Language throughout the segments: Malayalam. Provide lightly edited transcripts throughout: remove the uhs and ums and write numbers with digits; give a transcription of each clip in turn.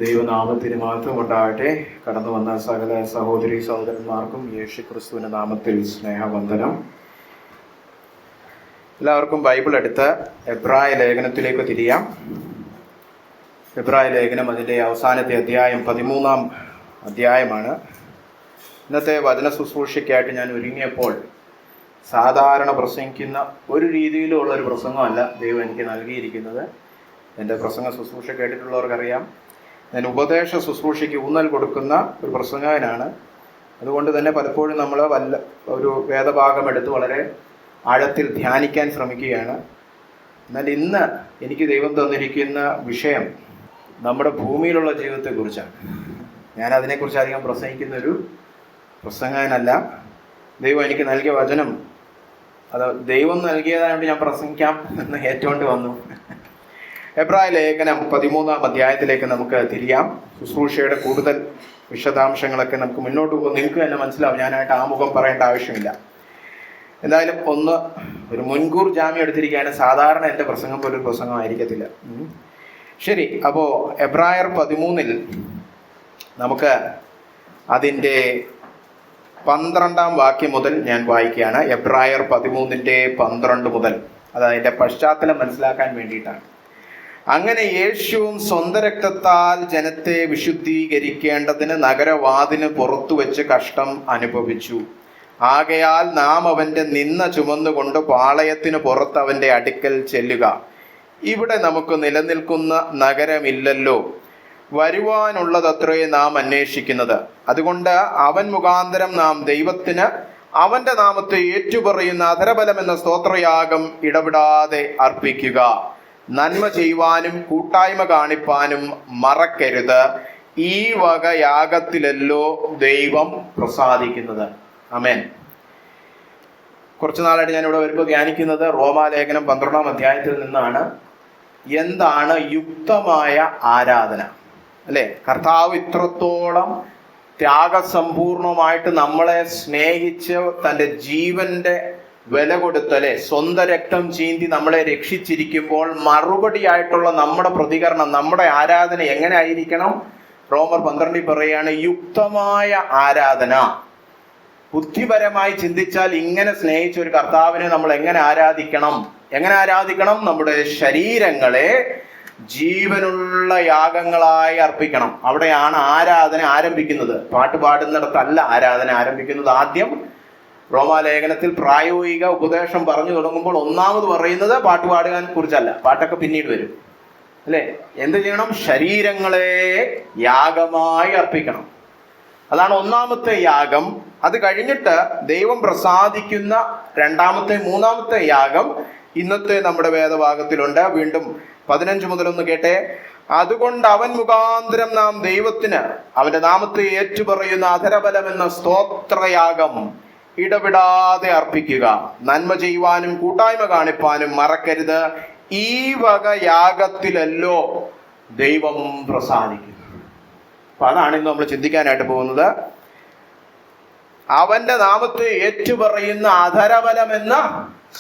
ദൈവനാമത്തിന് മഹത്വം ഉണ്ടാകട്ടെ. കടന്നു വന്ന സകല സഹോദരി സഹോദരന്മാർക്കും യേശുക്രിസ്തുവിന്റെ നാമത്തിൽ സ്നേഹവന്ദനം. എല്ലാവർക്കും ബൈബിൾ എടുത്ത് എബ്രായ ലേഖനത്തിലേക്ക് തിരിയാം. എബ്രായ ലേഖനം അതിൻ്റെ അവസാനത്തെ അധ്യായം 13-ാം അധ്യായമാണ്. ഇന്നത്തെ വചന ശുശ്രൂഷയ്ക്കായിട്ട് ഞാൻ ഒരുങ്ങിയപ്പോൾ സാധാരണ പ്രസംഗിക്കുന്ന ഒരു രീതിയിലുള്ള ഒരു പ്രസംഗമല്ല ദൈവം എനിക്ക് നൽകിയിരിക്കുന്നത്. എൻ്റെ പ്രസംഗ ശുശ്രൂഷ കേട്ടിട്ടുള്ളവർക്കറിയാം, ഞാൻ ഉപദേശ ശുശ്രൂഷയ്ക്ക് ഊന്നൽ കൊടുക്കുന്ന ഒരു പ്രസംഗകനാണ്. അതുകൊണ്ട് തന്നെ പലപ്പോഴും നമ്മൾ ഒരു വേദഭാഗം എടുത്ത് വളരെ ആഴത്തിൽ ധ്യാനിക്കാൻ ശ്രമിക്കുകയാണ്. എന്നാൽ ഇന്ന് എനിക്ക് ദൈവം തന്നിരിക്കുന്ന വിഷയം നമ്മുടെ ഭൂമിയിലുള്ള ജീവിതത്തെക്കുറിച്ചാണ്. ഞാൻ അതിനെക്കുറിച്ച് അധികം പ്രസംഗിക്കുന്ന ഒരു പ്രസംഗകനല്ല. ദൈവം എനിക്ക് നൽകിയ വചനം അത് ദൈവം നൽകിയതായതുകൊണ്ട് ഞാൻ പ്രസംഗിക്കാം എന്ന് ഏറ്റുകൊണ്ട് വന്നു. എബ്രായ ലേഖനം 13-ാം അധ്യായത്തിലേക്ക് നമുക്ക് തിരിയാം. ശുശ്രൂഷയുടെ കൂടുതൽ വിശദാംശങ്ങളൊക്കെ നമുക്ക് മുന്നോട്ട് പോകും. നിങ്ങൾക്ക് തന്നെ മനസ്സിലാവും, ഞാനായിട്ട് ആമുഖം പറയേണ്ട ആവശ്യമില്ല. എന്തായാലും ഒരു മുൻകൂർ ജാമ്യം എടുത്തിരിക്കുകയാണ്. സാധാരണ എൻ്റെ പ്രസംഗം പോലൊരു പ്രസംഗമായിരിക്കത്തില്ല. ശരി, അപ്പോൾ എബ്രായർ 13-ൽ നമുക്ക് അതിൻ്റെ 12-ാം വാക്യം മുതൽ ഞാൻ വായിക്കുകയാണ്. എബ്രായർ 13-ന്റെ 12 മുതൽ. അത് അതിൻ്റെ പശ്ചാത്തലം മനസ്സിലാക്കാൻ വേണ്ടിയിട്ടാണ്. അങ്ങനെ യേശുവും സ്വന്തം രക്തത്താൽ ജനത്തെ വിശുദ്ധീകരിക്കേണ്ടതിന് നഗരവാതിന് പുറത്തു വെച്ച് കഷ്ടം അനുഭവിച്ചു. ആകയാൽ നാം അവന്റെ നിന്ന ചുമന്നുകൊണ്ട് പാളയത്തിന് പുറത്ത് അവന്റെ അടുക്കൽ ചെല്ലുക. ഇവിടെ നമുക്ക് നിലനിൽക്കുന്ന നഗരമില്ലല്ലോ, വരുവാനുള്ളതത്രേ നാം അന്വേഷിക്കുന്നത്. അതുകൊണ്ട് അവൻ മുഖാന്തരം നാം ദൈവത്തിന് അവന്റെ നാമത്തെ ഏറ്റുപറയുന്ന അധരബലം എന്ന സ്തോത്രയാഗം ഇടപെടാതെ അർപ്പിക്കുക. നന്മ ചെയ്യുവാനും കൂട്ടായ്മ കാണിപ്പാനും മറക്കരുത്. ഈ വക യാഗത്തിലല്ലോ ദൈവം പ്രസാദിക്കുന്നത്. ആമേൻ. കുറച്ചു നാളായിട്ട് ഞാൻ ഇവിടെ വരുമ്പോൾ ധ്യാനിക്കുന്നത് റോമാലേഖനം 12-ാം അധ്യായത്തിൽ നിന്നാണ്. എന്താണ് യുക്തമായ ആരാധന? അല്ലെ, കർത്താവ് ഇത്രത്തോളം ത്യാഗസമ്പൂർണമായിട്ട് നമ്മളെ സ്നേഹിച്ച് തൻ്റെ ജീവന്റെ വില കൊടുത്തല്ലേ, സ്വന്തം രക്തം ചീന്തി നമ്മളെ രക്ഷിച്ചിരിക്കുമ്പോൾ മറുപടിയായിട്ടുള്ള നമ്മുടെ പ്രതികരണം, നമ്മുടെ ആരാധന എങ്ങനെ ആയിരിക്കണം? റോമർ 12 പറയാണ്, യുക്തമായ ആരാധന. ബുദ്ധിപരമായി ചിന്തിച്ചാൽ ഇങ്ങനെ സ്നേഹിച്ച ഒരു കർത്താവിനെ നമ്മൾ എങ്ങനെ ആരാധിക്കണം? നമ്മുടെ ശരീരങ്ങളെ ജീവനുള്ള യാഗങ്ങളായി അർപ്പിക്കണം. അവിടെയാണ് ആരാധന ആരംഭിക്കുന്നത്. പാട്ട് പാടുന്നിടത്തല്ല ആരാധന ആരംഭിക്കുന്നത്. ആദ്യം റോമാലേഖനത്തിൽ പ്രായോഗിക ഉപദേശം പറഞ്ഞു തുടങ്ങുമ്പോൾ ഒന്നാമത് പറയുന്നത് പാട്ട് പാടുവാൻ കുറിച്ചല്ല. പാട്ടൊക്കെ പിന്നീട് വരും, അല്ലെ? എന്ത് ചെയ്യണം? ശരീരങ്ങളെ യാഗമായി അർപ്പിക്കണം. അതാണ് ഒന്നാമത്തെ യാഗം. അത് കഴിഞ്ഞിട്ട് ദൈവം പ്രസാദിക്കുന്ന രണ്ടാമത്തെ, മൂന്നാമത്തെ യാഗം ഇന്നത്തെ നമ്മുടെ വേദഭാഗത്തിലുണ്ട്. വീണ്ടും 15 മുതലൊന്ന് കേട്ടെ. അതുകൊണ്ട് അവൻ മുഖാന്തരം നാം ദൈവത്തിന് അവന്റെ നാമത്തെ ഏറ്റുപറയുന്ന അധരബലം എന്ന സ്തോത്രയാഗം ഇടപെടാതെ അർപ്പിക്കുക. നന്മ ചെയ്യുവാനും കൂട്ടായ്മ കാണിപ്പാനും മറക്കരുത്. ഈ വക യാഗത്തിലല്ലോ ദൈവം പ്രസാദിക്കുന്നു. അപ്പൊ അതാണ് ഇന്ന് നമ്മൾ ചിന്തിക്കാനായിട്ട് പോകുന്നത്. അവന്റെ നാമത്തെ ഏറ്റുപറയുന്ന അധരബലം എന്ന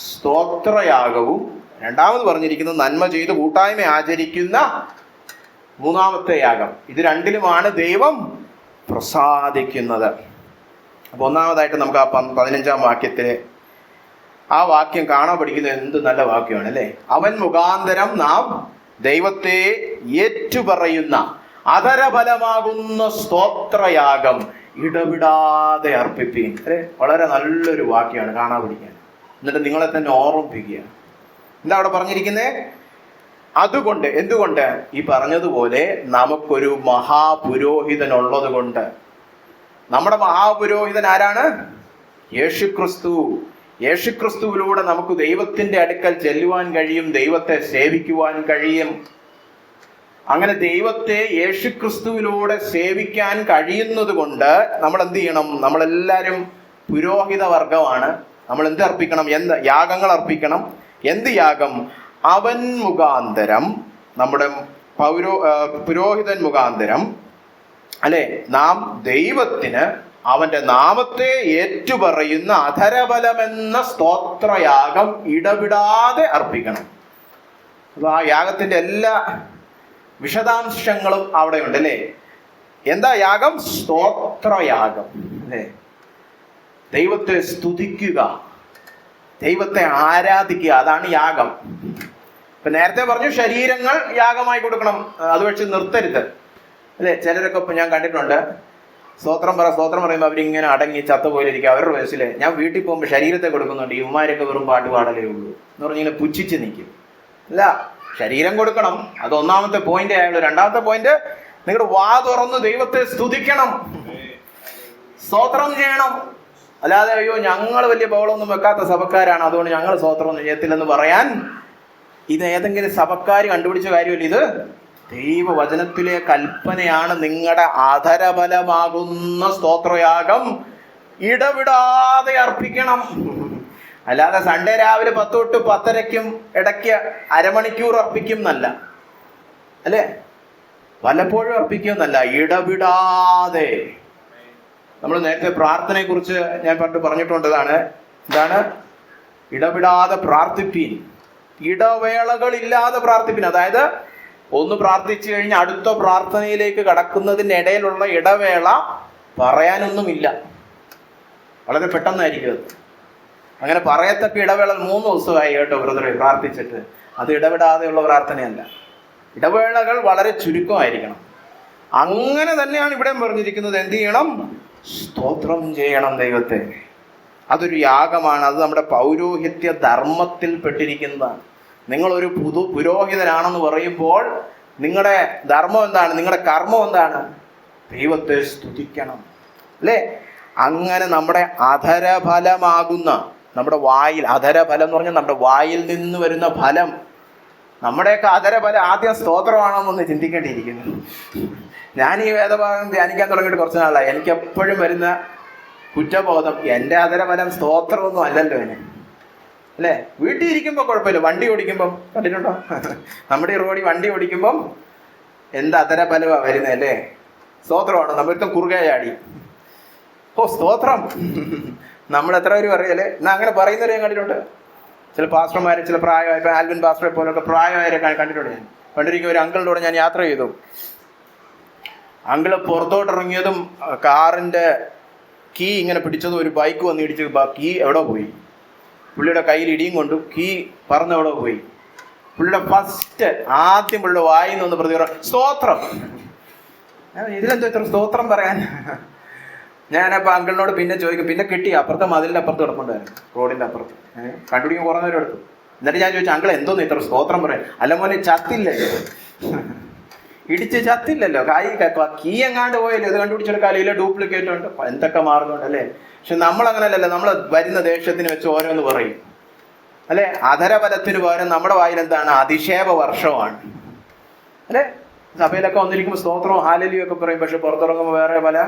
സ്തോത്രയാഗവും, രണ്ടാമത് പറഞ്ഞിരിക്കുന്നത് നന്മ ചെയ്ത് കൂട്ടായ്മ ആചരിക്കുന്ന മൂന്നാമത്തെ യാഗം. ഇത് രണ്ടിലുമാണ് ദൈവം പ്രസാദിക്കുന്നത്. അപ്പൊ ഒന്നാമതായിട്ട് നമുക്ക് ആ 15-ാം വാക്യത്തില് ആ വാക്യം കാണാൻ പഠിക്കുന്നത് എന്ത് നല്ല വാക്യമാണ്, അല്ലെ? അവൻ മുഖാന്തരം നാം ദൈവത്തെ ഏറ്റുപറയുന്ന അധരബലമാകുന്ന സ്തോത്രയാഗം ഇടവിടാതെ അർപ്പിപ്പീൻ. അല്ലെ, വളരെ നല്ലൊരു വാക്യമാണ് കാണാൻ പഠിക്കാൻ. എന്നിട്ട് നിങ്ങളെ തന്നെ ഓർമ്മിപ്പിക്കുക. എന്താ അവിടെ പറഞ്ഞിരിക്കുന്നേ? അതുകൊണ്ട്, എന്തുകൊണ്ട്? ഈ പറഞ്ഞതുപോലെ നമുക്കൊരു മഹാപുരോഹിതനുള്ളത് കൊണ്ട്. നമ്മുടെ മഹാപുരോഹിതൻ ആരാണ്? യേശുക്രിസ്തു. യേശുക്രിസ്തുവിലൂടെ നമുക്ക് ദൈവത്തിന്റെ അടുക്കൽ ചെല്ലുവാൻ കഴിയും, ദൈവത്തെ സേവിക്കുവാൻ കഴിയും. അങ്ങനെ ദൈവത്തെ യേശുക്രിസ്തുവിലൂടെ സേവിക്കാൻ കഴിയുന്നത് കൊണ്ട് നമ്മൾ എന്ത് ചെയ്യണം? നമ്മളെല്ലാവരും പുരോഹിത വർഗമാണ്. നമ്മൾ എന്ത് അർപ്പിക്കണം? യാഗങ്ങൾ അർപ്പിക്കണം. എന്ത് യാഗം? അവൻ മുഖാന്തരം, നമ്മുടെ പുരോഹിതൻ മുഖാന്തരം, അല്ലെ, നാം ദൈവത്തിന് അവന്റെ നാമത്തെ ഏറ്റുപറയുന്ന അധരബലമെന്ന സ്തോത്രയാഗം ഇടവിടാതെ അർപ്പിക്കണം. അപ്പൊ ആ യാഗത്തിന്റെ എല്ലാ വിശദാംശങ്ങളും അവിടെയുണ്ട് അല്ലേ? എന്താ യാഗം? സ്തോത്രയാഗം അല്ലേ? ദൈവത്തെ സ്തുതിക്കുക, ദൈവത്തെ ആരാധിക്കുക, അതാണ് യാഗം. ഇപ്പൊ നേരത്തെ പറഞ്ഞു ശരീരങ്ങൾ യാഗമായി കൊടുക്കണം, അത് വെച്ച് നിർത്തരുത് അല്ലേ? ചിലരൊക്കെ ഇപ്പൊ ഞാൻ കണ്ടിട്ടുണ്ട്, സ്തോത്രം പറയുമ്പോൾ അവരിങ്ങനെ അടങ്ങി ചത്തുപോലെ ഇരിക്കുക. അവരുടെ വയസ്സിലെ ഞാൻ വീട്ടിൽ പോകുമ്പോൾ ശരീരത്തെ കൊടുക്കുന്നുണ്ട്, ഇവന്മാരൊക്കെ വെറും പാട്ട് പാടലേ ഉള്ളൂ എന്ന് പറഞ്ഞിങ്ങനെ പുച്ഛിച്ച് നിൽക്കും. അല്ല, ശരീരം കൊടുക്കണം, അത് ഒന്നാമത്തെ പോയിന്റ് ആയുള്ളൂ. രണ്ടാമത്തെ പോയിന്റ്, നിങ്ങളുടെ വാ തുറന്ന് ദൈവത്തെ സ്തുതിക്കണം, സ്തോത്രം ചെയ്യണം. അല്ലാതെ അയ്യോ ഞങ്ങൾ വലിയ ബഹളമൊന്നും വെക്കാത്ത സഭക്കാരാണ് അതുകൊണ്ട് ഞങ്ങൾ സ്തോത്രം ചെയ്യത്തില്ലെന്ന് പറയാൻ ഇത് ഏതെങ്കിലും സഭക്കാർ കണ്ടുപിടിച്ച കാര്യമല്ല. ഇത് ദൈവവചനത്തിലെ കൽപ്പനയാണ്. നിങ്ങളുടെ അധരബലമാകുന്ന സ്തോത്രയാഗം ഇടവിടാതെ അർപ്പിക്കണം. അല്ലാതെ സൺഡേ രാവിലെ 10 തൊട്ട് 10:30 ഇടയ്ക്ക് അരമണിക്കൂർ അർപ്പിക്കും എന്നല്ല അല്ലേ? വല്ലപ്പോഴും അർപ്പിക്കും എന്നല്ല, ഇടവിടാതെ. നമ്മൾ നേരത്തെ പ്രാർത്ഥനയെ കുറിച്ച് ഞാൻ പറഞ്ഞിട്ടുണ്ടതാണ്. എന്താണ്? ഇടവിടാതെ പ്രാർത്ഥിപ്പീൻ, ഇടവേളകളില്ലാതെ പ്രാർത്ഥിപ്പീൻ. അതായത് ഒന്ന് പ്രാർത്ഥിച്ചു കഴിഞ്ഞ് അടുത്ത പ്രാർത്ഥനയിലേക്ക് കടക്കുന്നതിനിടയിലുള്ള ഇടവേള പറയാനൊന്നുമില്ല, വളരെ പെട്ടെന്നായിരിക്കും അത്. അങ്ങനെ പറയത്തക്ക ഇടവേള 3 ദിവസമായി കേട്ടോ ബ്രദറെ പ്രാർത്ഥിച്ചിട്ട്, അത് ഇടവിടാതെയുള്ള പ്രാർത്ഥനയല്ല. ഇടവേളകൾ വളരെ ചുരുക്കമായിരിക്കണം. അങ്ങനെ തന്നെയാണ് ഇവിടെ പറഞ്ഞിരിക്കുന്നത്. എന്ത് ചെയ്യണം? സ്തോത്രം ചെയ്യണം ദൈവത്തെ. അതൊരു യാഗമാണ്. അത് നമ്മുടെ പൗരോഹിത്യ ധർമ്മത്തിൽ പെട്ടിരിക്കുന്നതാണ്. നിങ്ങളൊരു പുരോഹിതനാണെന്ന് പറയുമ്പോൾ നിങ്ങളുടെ ധർമ്മം എന്താണ്? നിങ്ങളുടെ കർമ്മം എന്താണ്? ദൈവത്തെ സ്തുതിക്കണം അല്ലേ? അങ്ങനെ നമ്മുടെ അധരഫലമാകുന്ന, നമ്മുടെ വായിൽ, അധരഫലം എന്ന് പറഞ്ഞാൽ നമ്മുടെ വായിൽ നിന്ന് വരുന്ന ഫലം. നമ്മുടെയൊക്കെ അധരഫലം ആദ്യം സ്തോത്രമാണെന്നൊന്ന് ചിന്തിക്കേണ്ടിയിരിക്കുന്നു. ഞാൻ ഈ വേദഭാഗം ധ്യാനിക്കാൻ തുടങ്ങിയിട്ട് കുറച്ച് നാളായി. എനിക്ക് എപ്പോഴും വരുന്ന കുറ്റബോധം, എൻ്റെ അധരഫലം സ്തോത്രമൊന്നും അല്ലല്ലോ എന്നെ അല്ലേ? വീട്ടിൽ ഇരിക്കുമ്പോൾ കുഴപ്പമില്ല, വണ്ടി ഓടിക്കുമ്പം കണ്ടിട്ടുണ്ടോ? നമ്മുടെ ഈ റോഡിൽ വണ്ടി ഓടിക്കുമ്പം എന്ത് അധരഫലമാണ് വരുന്നത് അല്ലേ? സ്തോത്രമാണ്. നമ്മളിപ്പം കുറുകെ ചാടി, ഓ സ്തോത്രം. നമ്മൾ എത്ര പേര് പറയല്ലേ? എന്നാൽ അങ്ങനെ പറയുന്നവരെ ഞാൻ കണ്ടിട്ടുണ്ട്. ചില പാസ്റ്റർമാരെ, ചില പ്രായമായ, ഇപ്പം ആൽവിൻ പാസ്റ്ററെ പോലൊക്കെ പ്രായമായവരെ കണ്ടിട്ടുണ്ട്. ഞാൻ പണ്ടിരിക്കും ഒരു അങ്കിളിൻ്റെ കൂടെ ഞാൻ യാത്ര ചെയ്തു. അങ്കിള് പുറത്തോട്ടിറങ്ങിയതും കാറിൻ്റെ കീ ഇങ്ങനെ പിടിച്ചതും ഒരു ബൈക്ക് വന്ന് ഇടിച്ച് കീ എവിടെ പോയി? പുള്ളിയുടെ കയ്യിൽ ഇടിയും കൊണ്ടു കീ പറന്ന് എവിടെ പോയി? പുള്ളിയുടെ ആദ്യം പുള്ളിയുടെ വായിൽ നിന്ന് പ്രതികരണം സ്തോത്രം. ഇതിലെന്തോ ഇത്ര സ്തോത്രം പറയാൻ? ഞാനപ്പോൾ അങ്കിളിനോട് പിന്നെ ചോദിക്കും, പിന്നെ കിട്ടി അപ്പുറത്തെ മതിലിൻ്റെ അപ്പുറത്ത് കിടപ്പുണ്ടായിരുന്നു, റോഡിൻ്റെ അപ്പുറത്ത്. കണ്ടുപിടിക്കാൻ കുറേ നേരം എടുത്തു. എന്നിട്ട് ഞാൻ ചോദിച്ചു, അങ്കിൾ എന്തോന്ന് ഇത്ര സ്തോത്രം പറയാൻ? അല്ല മോനെ, ചത്തില്ലല്ലോ, ഇടിച്ച് ചത്തില്ലല്ലോ, കീ എങ്ങാണ്ട് പോയല്ലോ, ഇത് കണ്ടുപിടിച്ചെടുക്കാലോ, ഇല്ല ഡ്യൂപ്ലിക്കേറ്റ് ഉണ്ട്, എന്തൊക്കെ മാർഗമുണ്ട് അല്ലേ? പക്ഷെ നമ്മളങ്ങനല്ലല്ലോ. നമ്മൾ വരുന്ന ദേഷ്യത്തിന് വെച്ച് ഓരോന്ന് പറയും അല്ലേ? അധരബലത്തിന് പകരം നമ്മുടെ വായിൽ എന്താണ്? അധിക്ഷേപ വർഷമാണ് അല്ലേ? സഭയിലൊക്കെ വന്നിരിക്കുമ്പോൾ സ്തോത്രവും ഹാലലിയും ഒക്കെ പറയും, പക്ഷെ പുറത്തിറങ്ങുമ്പോൾ വേറെ പല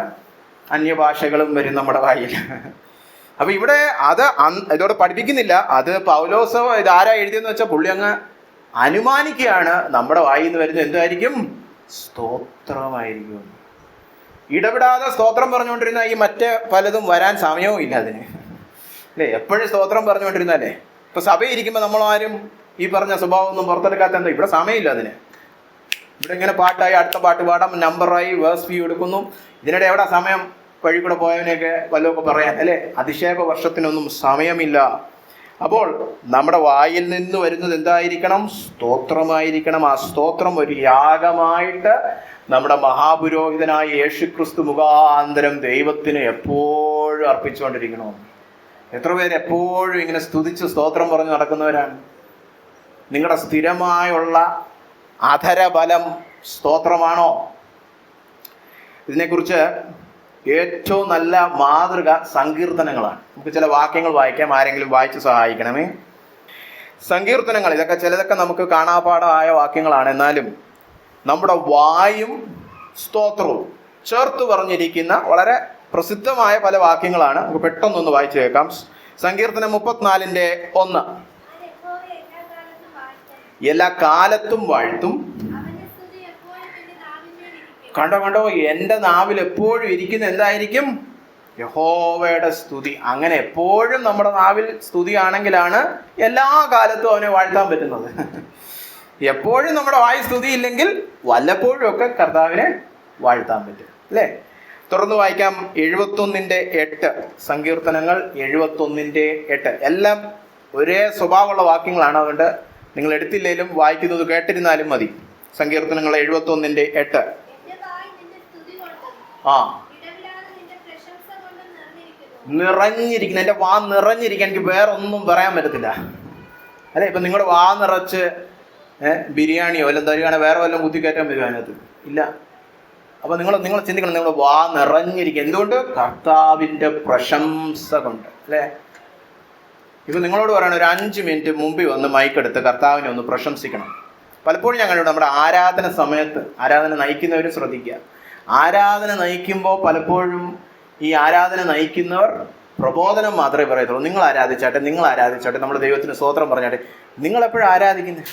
അന്യഭാഷകളും വരും നമ്മുടെ വായിൽ. അപ്പൊ ഇവിടെ അത് ഇതോടെ പഠിപ്പിക്കുന്നില്ല. അത് പൗലോസ് ഇതാരാ എഴുതിയെന്ന് വെച്ചാൽ പുള്ളി അങ്ങ് അനുമാനിക്കുകയാണ്. നമ്മുടെ വായിൽ നിന്ന് വരുന്നത് എന്തായിരിക്കും? സ്തോത്രമായിരിക്കും. ഇടപെടാതെ സ്തോത്രം പറഞ്ഞുകൊണ്ടിരുന്ന ഈ മറ്റ് പലതും വരാൻ സമയവും ഇല്ല അതിന് അല്ലേ? എപ്പോഴും സ്തോത്രം പറഞ്ഞുകൊണ്ടിരുന്നല്ലേ? ഇപ്പൊ സഭയിരിക്കുമ്പോൾ നമ്മളാരും ഈ പറഞ്ഞ സ്വഭാവം ഒന്നും പുറത്തെടുക്കാത്ത എന്താ? ഇവിടെ സമയമില്ല അതിന്. ഇവിടെ ഇങ്ങനെ പാട്ടായി, അടുത്ത പാട്ട് പാടാം, നമ്പറായി, വേഴ്സ് വ്യൂ എടുക്കുന്നു. ഇതിനിടെ എവിടെ സമയം? വഴി കൂടെ പോയവനെയൊക്കെ വല്ലതൊക്കെ പറയാൻ അല്ലേ? അധിക്ഷേപ വർഷത്തിനൊന്നും സമയമില്ല. അപ്പോൾ നമ്മുടെ വായിൽ നിന്ന് വരുന്നത് എന്തായിരിക്കണം? സ്തോത്രമായിരിക്കണം. ആ സ്തോത്രം ഒരു യാഗമായിട്ട് നമ്മുടെ മഹാപുരോഹിതനായ യേശുക്രിസ്തു മുഖാന്തരം ദൈവത്തിന് എപ്പോഴും അർപ്പിച്ചുകൊണ്ടിരിക്കണം. എത്ര പേര് എപ്പോഴും ഇങ്ങനെ സ്തുതിച്ച് സ്തോത്രം പറഞ്ഞ് നടക്കുന്നവരാണ്? നിങ്ങളുടെ സ്ഥിരമായുള്ള അധരബലം സ്തോത്രമാണോ? ഇതിനെക്കുറിച്ച് ഏറ്റവും നല്ല മാതൃക സങ്കീർത്തനങ്ങളാണ്. നമുക്ക് ചില വാക്യങ്ങൾ വായിക്കാം, ആരെങ്കിലും വായിച്ച് സഹായിക്കണമേ. സങ്കീർത്തനങ്ങൾ ഇതൊക്കെ ചിലതൊക്കെ നമുക്ക് കാണാപാഠമായ വാക്യങ്ങളാണ്. എന്നാലും നമ്മുടെ വായും സ്തോത്രവും ചേർത്ത് പറഞ്ഞിരിക്കുന്ന വളരെ പ്രസിദ്ധമായ പല വാക്യങ്ങളാണ്. നമുക്ക് പെട്ടെന്നൊന്ന് വായിച്ചു കേൾക്കാം. സങ്കീർത്തനം 34:1. എല്ലാ കാലത്തും വാഴ്ത്തും. കണ്ടോ, എൻ്റെ നാവിൽ എപ്പോഴും ഇരിക്കുന്ന എന്തായിരിക്കും? യഹോവയുടെ സ്തുതി. അങ്ങനെ എപ്പോഴും നമ്മുടെ നാവിൽ സ്തുതിയാണെങ്കിലാണ് എല്ലാ കാലത്തും അവനെ വാഴ്ത്താൻ പറ്റുന്നത് എപ്പോഴും നമ്മുടെ വായു സ്തുതിയില്ലെങ്കിൽ വല്ലപ്പോഴും ഒക്കെ കർത്താവിനെ വാഴ്ത്താൻ പറ്റും, അല്ലേ? തുറന്നു വായിക്കാം 71:8. സങ്കീർത്തനങ്ങൾ 71:8. എല്ലാം ഒരേ സ്വഭാവമുള്ള വാക്യങ്ങളാണ്. അതുകൊണ്ട് നിങ്ങൾ എടുത്തില്ലെങ്കിലും വായിക്കുന്നത് കേട്ടിരുന്നാലും മതി. സങ്കീർത്തനങ്ങൾ 71:8. ആ, നിറഞ്ഞിരിക്കുന്ന, എൻ്റെ വാ നിറഞ്ഞിരിക്കാൻ, എനിക്ക് വേറെ ഒന്നും പറയാൻ പറ്റത്തില്ല, അല്ലെ? ഇപ്പൊ നിങ്ങളുടെ വാ നിറച്ച് ബിരിയാണിയോ എല്ലാം തരികയാണെങ്കിൽ വേറെ വല്ലതും കുത്തിക്കയറ്റാൻ പറ്റുമോ അതിനകത്ത്? ഇല്ല. അപ്പൊ നിങ്ങൾ ചിന്തിക്കണം, നിങ്ങളുടെ വാ നിറഞ്ഞിരിക്കുക. എന്തുകൊണ്ട്? കർത്താവിന്റെ പ്രശംസ കൊണ്ട്, അല്ലേ? ഇപ്പൊ നിങ്ങളോട് പറയണം, ഒരു 5 മിനിറ്റ് മുമ്പിൽ വന്ന് മൈക്കെടുത്ത് കർത്താവിനെ ഒന്ന് പ്രശംസിക്കണം. പലപ്പോഴും ഞാൻ കണ്ടു, നമ്മുടെ ആരാധന സമയത്ത്, ആരാധന നയിക്കുന്നവരും ശ്രദ്ധിക്കുക, ആരാധന നയിക്കുമ്പോൾ പലപ്പോഴും ഈ ആരാധന നയിക്കുന്നവർ പ്രബോധനം മാത്രമേ പറയത്തുള്ളൂ. നിങ്ങൾ ആരാധിച്ചാട്ടെ, നിങ്ങൾ ആരാധിച്ചാട്ടെ, നമ്മുടെ ദൈവത്തിന് സ്തോത്രം പറഞ്ഞാട്ടെ. നിങ്ങൾ എപ്പോഴും ആരാധിക്കുന്നത്?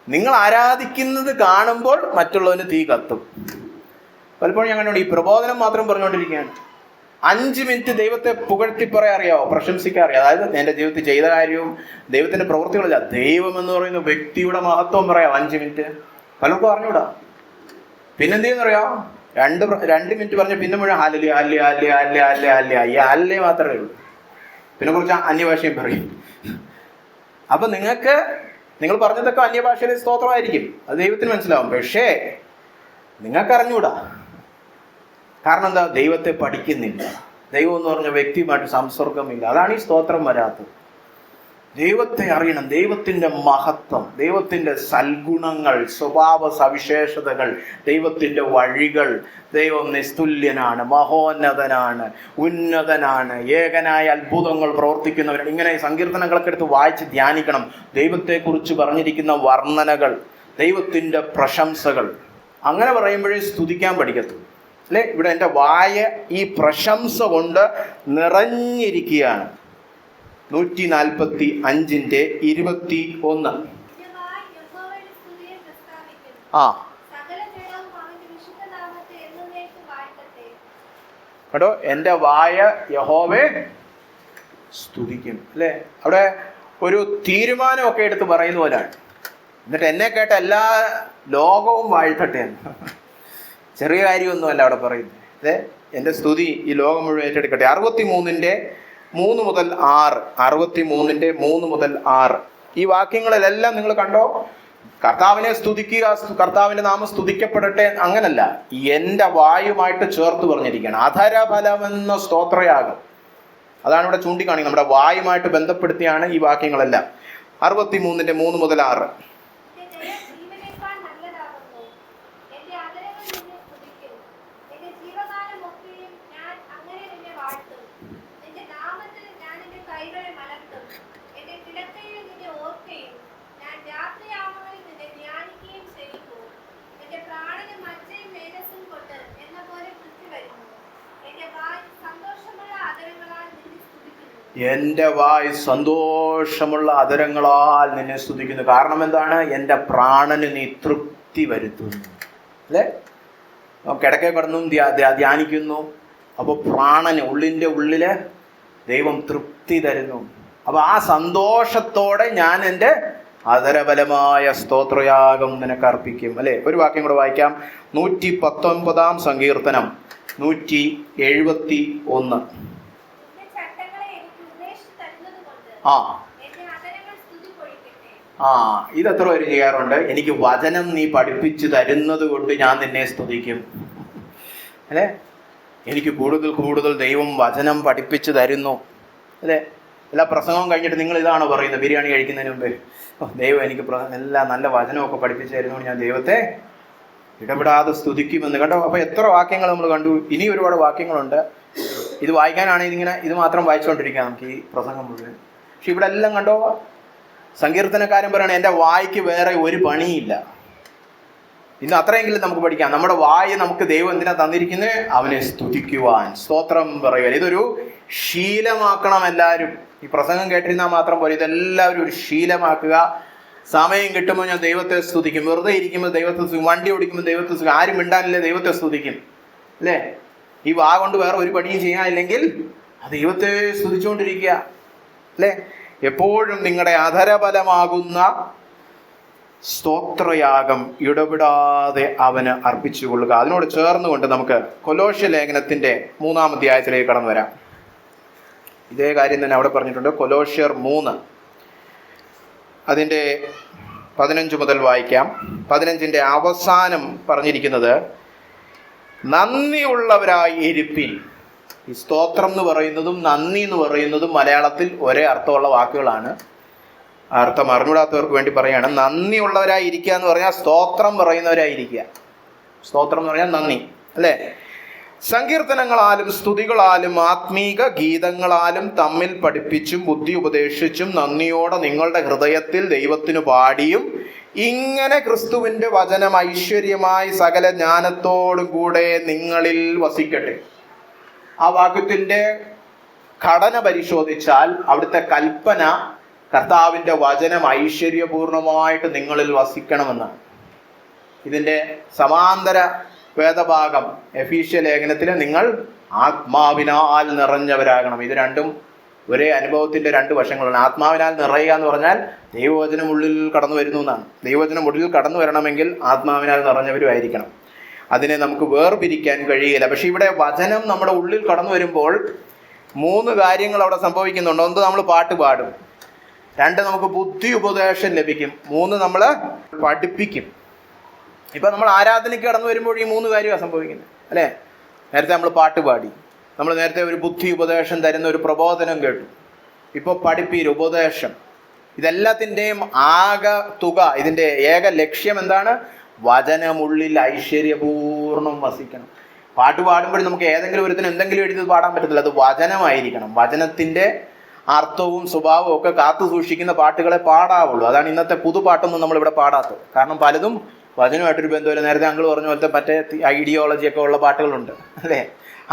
നിങ്ങൾ ആരാധിക്കുന്നത് കാണുമ്പോൾ മറ്റുള്ളവന് തീ കത്തും. പലപ്പോഴും ഞാൻ കണ്ടു ഈ പ്രബോധനം മാത്രം പറഞ്ഞുകൊണ്ടിരിക്കുകയാണ്. 5 മിനിറ്റ് ദൈവത്തെ പുകഴ്ത്തി പറയാൻ അറിയാവോ, പ്രശംസിക്കാൻ അറിയാം. അതായത് എൻ്റെ ജീവിതത്തിൽ ചെയ്ത കാര്യവും ദൈവത്തിന്റെ പ്രവൃത്തികളില്ല, ദൈവം എന്ന് പറയുന്ന വ്യക്തിയുടെ മഹത്വം പറയാം 5 മിനിറ്റ്. പലർക്കും അറിഞ്ഞൂടാ. പിന്നെന്ത് ചെയ്യുന്നറിയാം? 2 മിനിറ്റ് പറഞ്ഞ പിന്നെ മുഴുവൻ ഹാലലി ഹാലി ഹാലി ഹാലി ഹാലി ഹാലി ഈ ഹാലേ മാത്രമേ ഉള്ളൂ. പിന്നെ കുറച്ച് അന്യഭാഷയും പറയും. അപ്പൊ നിങ്ങൾ പറഞ്ഞതൊക്കെ അന്യഭാഷയിലെ സ്തോത്രമായിരിക്കും, അത് ദൈവത്തിന് മനസ്സിലാവും. പക്ഷേ നിങ്ങൾക്ക് അറിഞ്ഞൂടാ. കാരണം എന്താ? ദൈവത്തെ പഠിക്കുന്നില്ല. ദൈവം എന്ന് പറഞ്ഞ വ്യക്തിയുമായിട്ട് സംസർഗമില്ല. അതാണ് ഈ സ്തോത്രം വരാത്തത്. ദൈവത്തെ അറിയണം, ദൈവത്തിന്റെ മഹത്വം, ദൈവത്തിന്റെ സൽഗുണങ്ങൾ, സ്വഭാവ സവിശേഷതകൾ, ദൈവത്തിന്റെ വഴികൾ. ദൈവം നിസ്തുല്യനാണ്, മഹോന്നതനാണ്, ഉന്നതനാണ്, ഏകനായ അത്ഭുതങ്ങൾ പ്രവർത്തിക്കുന്നവരാണ്. ഇങ്ങനെ സങ്കീർത്തനങ്ങളൊക്കെ എടുത്ത് വായിച്ച് ധ്യാനിക്കണം. ദൈവത്തെക്കുറിച്ച് പറഞ്ഞിരിക്കുന്ന വർണ്ണനകൾ, ദൈവത്തിന്റെ പ്രശംസകൾ. അങ്ങനെ പറയുമ്പോഴേ സ്തുതിക്കാൻ പഠിക്കത്തുള്ളൂ, അല്ലെ? ഇവിടെ എൻ്റെ വായ ഈ പ്രശംസ കൊണ്ട് നിറഞ്ഞിരിക്കുകയാണ്. 145:21. ആ, കേട്ടോ, എൻ്റെ വായ യഹോവയെ സ്തുതിക്കും, അല്ലേ? അവിടെ ഒരു തീരുമാനമൊക്കെ എടുത്ത് പറയുന്ന പോലെയാണ്. എന്നിട്ട് എന്നെ കേട്ട എല്ലാ ലോകവും വാഴ്ത്തട്ടെ. ചെറിയ കാര്യമൊന്നുമല്ല അവിടെ പറയുന്നത്. എൻ്റെ സ്തുതി ഈ ലോകം മുഴുവൻ ഏറ്റെടുക്കട്ടെ. 63:3 മുതൽ 6. 63:3 മുതൽ 6 ഈ വാക്യങ്ങളിലെല്ലാം നിങ്ങൾ കണ്ടോ? കർത്താവിനെ സ്തുതിക്കുക, കർത്താവിന്റെ നാമം സ്തുതിക്കപ്പെടട്ടെ, അങ്ങനല്ല, എൻ്റെ വായുമായിട്ട് ചേർത്ത് പറഞ്ഞിരിക്കുകയാണ്. അധരഫലമെന്ന സ്തോത്രയാഗം, അതാണ് ഇവിടെ ചൂണ്ടിക്കാണിക്കുന്നത്. നമ്മുടെ വായുമായിട്ട് ബന്ധപ്പെടുത്തിയാണ് ഈ വാക്യങ്ങളെല്ലാം. 63:3 മുതൽ 6. എൻ്റെ വായ് സന്തോഷമുള്ള അതരങ്ങളാൽ നിന്നെ സ്തുതിക്കുന്നു. കാരണം എന്താണ്? എൻ്റെ പ്രാണന് നീ തൃപ്തി വരുത്തുന്നു, അല്ലേ? കിടക്കെ കിടന്നും ധ്യാനിക്കുന്നു. അപ്പോൾ പ്രാണന്, ഉള്ളിൻ്റെ ഉള്ളില് ദൈവം തൃപ്തി തരുന്നു. അപ്പൊ ആ സന്തോഷത്തോടെ ഞാൻ എൻ്റെ അതരബലമായ സ്തോത്രയാഗം നിനക്ക് അർപ്പിക്കും, അല്ലെ? ഒരു വാക്യം കൂടെ വായിക്കാം. 119 സങ്കീർത്തനം 171. ഇതെത്ര പേര് ചെയ്യാറുണ്ട്? എനിക്ക് വചനം നീ പഠിപ്പിച്ചു തരുന്നത് കൊണ്ട് ഞാൻ നിന്നെ സ്തുതിക്കും, അല്ലെ? എനിക്ക് കൂടുതൽ കൂടുതൽ ദൈവം വചനം പഠിപ്പിച്ചു തരുന്നു, അല്ലെ? എല്ലാ പ്രസംഗവും കഴിഞ്ഞിട്ട് നിങ്ങൾ ഇതാണോ പറയുന്നത്? ബിരിയാണി കഴിക്കുന്നതിന് മുമ്പേ, ദൈവം എനിക്ക് എല്ലാം നല്ല വചനമൊക്കെ പഠിപ്പിച്ചു തരുന്നതുകൊണ്ട് ഞാൻ ദൈവത്തെ ഇടപെടാതെ സ്തുതിക്കുമെന്ന്. കണ്ടോ? അപ്പൊ എത്ര വാക്യങ്ങൾ നമ്മൾ കണ്ടു. ഇനി ഒരുപാട് വാക്യങ്ങളുണ്ട്. ഇത് വായിക്കാനാണെങ്കിൽ ഇങ്ങനെ ഇത് മാത്രം വായിച്ചുകൊണ്ടിരിക്കാം നമുക്ക് ഈ പ്രസംഗം മുഴുവൻ. പക്ഷെ ഇവിടെ എല്ലാം കണ്ടോ, സങ്കീർത്തനക്കാരൻ പറയണ എൻ്റെ വായിക്ക് വേറെ ഒരു പണിയില്ല. ഇന്ന് അത്രയെങ്കിലും നമുക്ക് പഠിക്കാം. നമ്മുടെ വായ നമുക്ക് ദൈവം എന്തിനാ തന്നിരിക്കുന്നത്? അവനെ സ്തുതിക്കുവാൻ, സ്തോത്രം പറയുവാൻ. ഇതൊരു ശീലമാക്കണം എല്ലാവരും. ഈ പ്രസംഗം കേട്ടിരുന്നാൽ മാത്രം പോലെ ഇതെല്ലാവരും ഒരു ശീലമാക്കുക. സമയം കിട്ടുമ്പോൾ ഞാൻ ദൈവത്തെ സ്തുതിക്കും, വെറുതെ ഇരിക്കുമ്പോൾ ദൈവത്തെ സ്തുതിക്കും, വണ്ടി ഓടിക്കുമ്പോൾ ദൈവത്തെ സ്തുതിക്കും, ആരും മിണ്ടാനില്ലേ ദൈവത്തെ സ്തുതിക്കും, അല്ലേ? ഈ വാ കൊണ്ട് വേറെ ഒരു പണിയും ചെയ്യാനില്ലെങ്കിൽ ആ ദൈവത്തെ സ്തുതിച്ചുകൊണ്ടിരിക്കുക, അല്ലേ? എപ്പോഴും നിങ്ങളുടെ അധരബലമാകുന്ന സ്തോത്രയാഗം ഇടപെടാതെ അവന് അർപ്പിച്ചുകൊള്ളുക. അതിനോട് ചേർന്നുകൊണ്ട് നമുക്ക് കൊലോസ്യ ലേഖനത്തിന്റെ 3-ാം അധ്യായത്തിലേക്ക് കടന്നു വരാം. ഇതേ കാര്യം തന്നെ അവിടെ പറഞ്ഞിട്ടുണ്ട്. കൊലോസ്യർ 3 അതിൻ്റെ 15 മുതൽ വായിക്കാം. 15ന്റെ അവസാനം പറഞ്ഞിരിക്കുന്നത്, നന്ദിയുള്ളവരായി ഇരിപ്പിൻ. ഈ സ്തോത്രം എന്ന് പറയുന്നതും നന്ദി എന്ന് പറയുന്നതും മലയാളത്തിൽ ഒരേ അർത്ഥമുള്ള വാക്കുകളാണ്. അർത്ഥം അറിഞ്ഞൂടാത്തവർക്ക് വേണ്ടി പറയുകയാണ്. നന്ദിയുള്ളവരായി ഇരിക്കുക എന്ന് പറഞ്ഞാൽ സ്തോത്രം പറയുന്നവരായിരിക്കുക. സ്തോത്രം എന്ന് പറഞ്ഞാൽ നന്ദി, അല്ലേ? സങ്കീർത്തനങ്ങളാലും സ്തുതികളാലും ആത്മീക ഗീതങ്ങളാലും തമ്മിൽ പഠിപ്പിച്ചും ബുദ്ധി ഉപദേശിച്ചും നന്ദിയോടെ നിങ്ങളുടെ ഹൃദയത്തിൽ ദൈവത്തിനു പാടിയും ഇങ്ങനെ ക്രിസ്തുവിന്റെ വചനം ഐശ്വര്യമായി സകല ജ്ഞാനത്തോടും കൂടെ നിങ്ങളിൽ വസിക്കട്ടെ. ആ വാക്യത്തിന്റെ ഘടന പരിശോധിച്ചാൽ അവിടുത്തെ കൽപ്പന കർത്താവിന്റെ വചനം ഐശ്വര്യപൂർണമായിട്ട് നിങ്ങളിൽ വസിക്കണമെന്നാണ്. ഇതിന്റെ സമാന്തര വേദഭാഗം എഫീസ്യ ലേഖനത്തിൽ നിങ്ങൾ ആത്മാവിനാൽ നിറഞ്ഞവരാകണം. ഇത് രണ്ടും ഒരേ അനുഭവത്തിന്റെ 2 വശങ്ങളാണ്. ആത്മാവിനാൽ നിറയുക എന്ന് പറഞ്ഞാൽ ദൈവവചനം ഉള്ളിൽ കടന്നു വരുന്നു എന്നാണ്. ദൈവവചനം ഉള്ളിൽ കടന്നു വരണമെങ്കിൽ ആത്മാവിനാൽ നിറഞ്ഞവരും ആയിരിക്കണം. അതിനെ നമുക്ക് വേർപിരിക്കാൻ കഴിയില്ല. പക്ഷെ ഇവിടെ വചനം നമ്മുടെ ഉള്ളിൽ കടന്നു വരുമ്പോൾ 3 കാര്യങ്ങൾ അവിടെ സംഭവിക്കുന്നുണ്ട്. 1, നമ്മൾ പാട്ട് പാടും. 2, നമുക്ക് ബുദ്ധി ഉപദേശം ലഭിക്കും. 3, നമ്മൾ പഠിപ്പിക്കും. ഇപ്പൊ നമ്മൾ ആരാധനയ്ക്ക് കടന്നു വരുമ്പോൾ ഈ 3 കാര്യമാണ് സംഭവിക്കുന്നത്, അല്ലേ? നേരത്തെ നമ്മൾ പാട്ട് പാടി, നമ്മൾ നേരത്തെ ഒരു ബുദ്ധി ഉപദേശം തരുന്ന ഒരു പ്രബോധനം കേട്ടു, ഇപ്പോൾ പഠിപ്പീര്, ഉപദേശം. ഇതെല്ലാത്തിൻ്റെയും ആകെ തുക, ഇതിൻ്റെ ഏക ലക്ഷ്യം എന്താണ്? വചനമുള്ളിൽ ഐശ്വര്യപൂർണ്ണം വസിക്കണം. പാട്ട് പാടുമ്പോഴും നമുക്ക് ഏതെങ്കിലും ഒരുത്തിന് എന്തെങ്കിലും എഴുതി പാടാൻ പറ്റത്തില്ല. അത് വചനമായിരിക്കണം. വചനത്തിൻ്റെ അർത്ഥവും സ്വഭാവവും ഒക്കെ കാത്തു സൂക്ഷിക്കുന്ന പാട്ടുകളെ പാടാവുള്ളൂ. അതാണ് ഇന്നത്തെ പുതുപാട്ടൊന്നും നമ്മളിവിടെ പാടാത്തത്. കാരണം പലതും വചനമായിട്ടൊരു ബന്ധമില്ല. നേരത്തെ അങ്കിൾ പറഞ്ഞ പോലത്തെ മറ്റേ ഐഡിയോളജി ഒക്കെ ഉള്ള പാട്ടുകളുണ്ട്, അല്ലേ?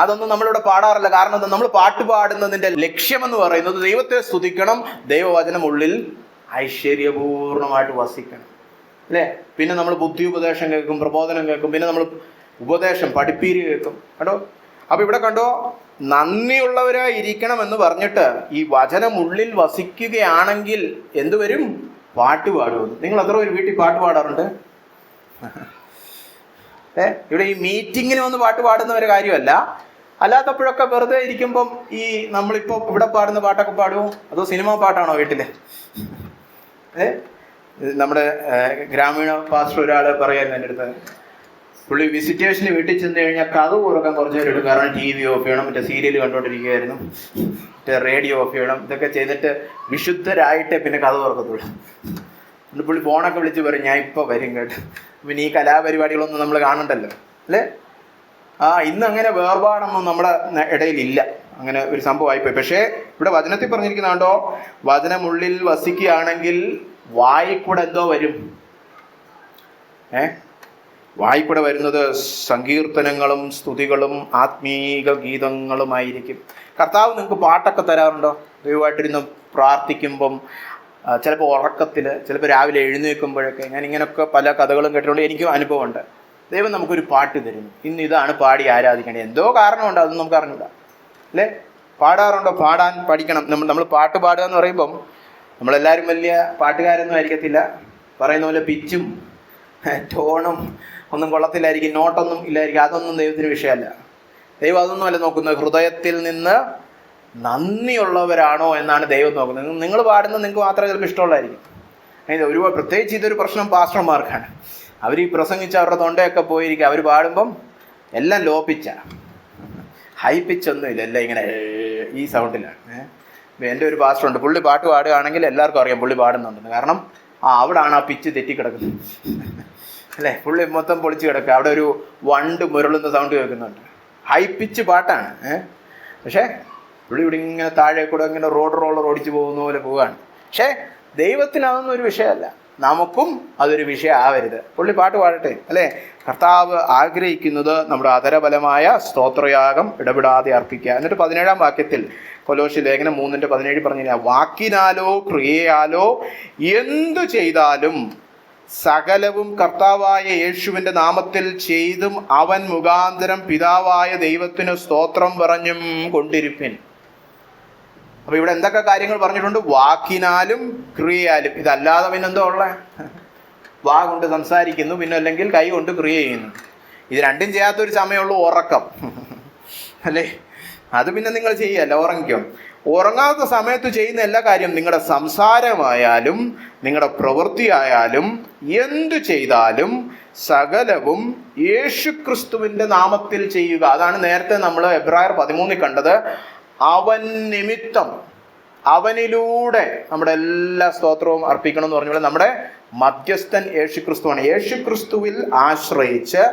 അതൊന്നും നമ്മളിവിടെ പാടാറില്ല. കാരണം നമ്മൾ പാട്ട് പാടുന്നതിൻ്റെ ലക്ഷ്യമെന്ന് പറയുന്നത് ദൈവത്തെ സ്തുതിക്കണം, ദൈവവചനം ഉള്ളിൽ ഐശ്വര്യപൂർണമായിട്ട് വസിക്കണം, അല്ലേ? പിന്നെ നമ്മൾ ബുദ്ധി ഉപദേശം കേൾക്കും, പ്രബോധനം കേൾക്കും, പിന്നെ നമ്മൾ ഉപദേശം പഠിപ്പീര് കേൾക്കും, കേട്ടോ. അപ്പൊ ഇവിടെ കണ്ടോ, നന്ദിയുള്ളവരായി ഇരിക്കണം എന്ന് പറഞ്ഞിട്ട് ഈ വചനം ഉള്ളിൽ വസിക്കുകയാണെങ്കിൽ എന്തുവരും? പാട്ട് പാടുമെന്ന്. നിങ്ങൾ എത്ര പേര് വീട്ടിൽ പാട്ട് പാടാറുണ്ട്? ഇവിടെ ഈ മീറ്റിങ്ങിന് വന്ന് പാട്ട് പാടുന്ന ഒരു കാര്യമല്ല. അല്ലാത്തപ്പോഴൊക്കെ വെറുതെ ഇരിക്കുമ്പം ഈ നമ്മളിപ്പോൾ ഇവിടെ പാടുന്ന പാട്ടൊക്കെ പാടുമോ? അതോ സിനിമ പാട്ടാണോ വീട്ടില്? നമ്മുടെ ഗ്രാമീണ പാസ്റ്റർ ഒരാൾ പറയായിരുന്നു എൻ്റെ അടുത്ത്. പുള്ളി വിസിറ്റേഷന് വീട്ടിൽ ചെന്ന് കഴിഞ്ഞാൽ കഥ തുറക്കാൻ കുറച്ച് നേരം എടുക്കും. കാരണം TV ഓഫ് ചെയ്യണം, മറ്റേ സീരിയൽ കണ്ടുകൊണ്ടിരിക്കുകയായിരുന്നു, മറ്റേ റേഡിയോ ഓഫ് ചെയ്യണം. ഇതൊക്കെ ചെയ്തിട്ട് വിശുദ്ധരായിട്ടേ പിന്നെ കഥ തുറക്കത്തുള്ളൂ. പുള്ളി ഫോണൊക്കെ വിളിച്ച് പറയും, ഞാൻ ഇപ്പോൾ വരും കേട്ടോ. പിന്നെ ഈ കലാപരിപാടികളൊന്നും നമ്മൾ കാണണ്ടല്ലോ, അല്ലേ? ഇന്ന് അങ്ങനെ വേർപാടൊന്നും നമ്മുടെ ഇടയിലില്ല. അങ്ങനെ ഒരു സംഭവമായിപ്പോയി. പക്ഷേ ഇവിടെ വചനത്തിൽ പറഞ്ഞിരിക്കുന്നുണ്ടോ, വചനമുള്ളിൽ വസിക്കുകയാണെങ്കിൽ വായിക്കൂടെ എന്തോ വരും? വായിക്കൂടെ വരുന്നത് സങ്കീർത്തനങ്ങളും സ്തുതികളും ആത്മീക ഗീതങ്ങളുമായിരിക്കും. കർത്താവ് നിങ്ങൾക്ക് പാട്ടൊക്കെ തരാറുണ്ടോ? ദൈവമായിട്ടിരുന്ന് പ്രാർത്ഥിക്കുമ്പം, ചിലപ്പോൾ ഉറക്കത്തിൽ, ചിലപ്പോൾ രാവിലെ എഴുന്നേൽക്കുമ്പോഴൊക്കെ. ഞാൻ ഇങ്ങനെയൊക്കെ പല കഥകളും കേട്ടിട്ടുണ്ട്. എനിക്കും അനുഭവമുണ്ട്. ദൈവം നമുക്കൊരു പാട്ട് തരുന്നു, ഇന്ന് ഇതാണ് പാടി ആരാധിക്കേണ്ടത്. എന്തോ കാരണമുണ്ട്, അതൊന്നും നമുക്ക് അറിഞ്ഞൂടാ, അല്ലേ? പാടാറുണ്ടോ? പാടാൻ പഠിക്കണം. നമ്മൾ പാട്ട് പാടുക എന്ന് പറയുമ്പം നമ്മളെല്ലാവരും വലിയ പാട്ടുകാരൊന്നും ആയിരിക്കത്തില്ല. പറയുന്ന പോലെ പിച്ചും ടോണും ഒന്നും കൊള്ളത്തില്ലായിരിക്കും, നോട്ടൊന്നും ഇല്ലായിരിക്കും. അതൊന്നും ദൈവത്തിന് വിഷയമല്ല. ദൈവം അതൊന്നുമല്ല നോക്കുന്നത്. ഹൃദയത്തിൽ നിന്ന് നന്ദിയുള്ളവരാണോ എന്നാണ് ദൈവം നോക്കുന്നത്. നിങ്ങൾ പാടുന്നത് നിങ്ങൾക്ക് മാത്രമേ ചിലപ്പോൾ ഇഷ്ടമുള്ളതായിരിക്കും. ഒരുപാട് പ്രത്യേകിച്ച് ഇതൊരു പ്രശ്നം പാസ്റ്റർമാർക്കാണ്. അവർ ഈ പ്രസംഗിച്ച് അവരുടെ തൊണ്ടയൊക്കെ പോയിരിക്കും. അവർ പാടുമ്പം എല്ലാം ലോ പിച്ച, ഹൈ പിച്ചൊന്നുമില്ല, എല്ലാം ഇങ്ങനെ ഈ സൗണ്ടിലാണ്. എൻ്റെ ഒരു പാസ്റ്ററുണ്ട്, പുള്ളി പാട്ട് പാടുകയാണെങ്കിൽ എല്ലാവർക്കും അറിയാം പുള്ളി പാടുന്നുണ്ടെന്ന്. കാരണം അവിടാണ് ആ പിച്ച് തെറ്റിക്കിടക്കുന്നത്, അല്ലേ? പുള്ളി മൊത്തം പൊളിച്ച് കിടക്കുക. അവിടെ ഒരു വണ്ട് മുരളുന്ന സൗണ്ട് കേൾക്കുന്നുണ്ട്. ഹൈ പിച്ച് പാട്ടാണ്. പക്ഷേ പുള്ളി ഇവിടെ ഇങ്ങനെ താഴെ കൂടെ ഇങ്ങനെ റോളർ ഓടിച്ചു പോകുന്ന പോലെ പോവുകയാണ്. പക്ഷേ ദൈവത്തിന് അതൊന്നും ഒരു വിഷയമല്ല. നമുക്കും അതൊരു വിഷയം ആവരുത്. പുള്ളി പാട്ട് പാടട്ടെ, അല്ലേ? കർത്താവ് ആഗ്രഹിക്കുന്നത് നമ്മുടെ അധരബലമായ സ്തോത്രയാഗം ഇടപെടാതെ അർപ്പിക്കുക. എന്നിട്ട് 17-ാം വാക്യത്തിൽ കൊലോസ്യ ലേഖനം 3:17 പറഞ്ഞില്ല, വാക്കിനാലോ ക്രിയയാലോ എന്തു ചെയ്താലും സകലവും കർത്താവായ യേശുവിന്റെ നാമത്തിൽ ചെയ്തും അവൻ മുഖാന്തരം പിതാവായ ദൈവത്തിന് സ്തോത്രം പറഞ്ഞും കൊണ്ടിരിപ്പിൻ. അപ്പൊ ഇവിടെ എന്തൊക്കെ കാര്യങ്ങൾ പറഞ്ഞിട്ടുണ്ട്? വാക്കിനാലും ക്രിയയാലും. ഇതല്ലാതെ പിന്നെന്തോ ഉള്ളേ? വാ കൊണ്ട് സംസാരിക്കുന്നു, പിന്നെ അല്ലെങ്കിൽ കൈ കൊണ്ട് ക്രിയ ചെയ്യുന്നു. ഇത് രണ്ടും ചെയ്യാത്തൊരു സമയമുള്ളൂ ഉറക്കം, അല്ലേ? അത് പിന്നെ നിങ്ങൾ ചെയ്യല്ല, ഉറങ്ങിക്കോ. ഉറങ്ങാത്ത സമയത്ത് ചെയ്യുന്ന എല്ലാ കാര്യം, നിങ്ങളുടെ സംസാരമായാലും നിങ്ങളുടെ പ്രവൃത്തിയായാലും എന്തു ചെയ്താലും സകലവും യേശുക്രിസ്തുവിന്റെ നാമത്തിൽ ചെയ്യുക. അതാണ് നേരത്തെ നമ്മൾ എബ്രായർ 13 കണ്ടത്. അവൻ നിമിത്തം, അവനിലൂടെ നമ്മുടെ എല്ലാ സ്തോത്രവും അർപ്പിക്കണം എന്ന് പറഞ്ഞ പോലെ നമ്മുടെ മധ്യസ്ഥൻ യേശുക്രിസ്തുവാണ്. യേശുക്രിസ്തുവിൽ ആശ്രയിച്ച്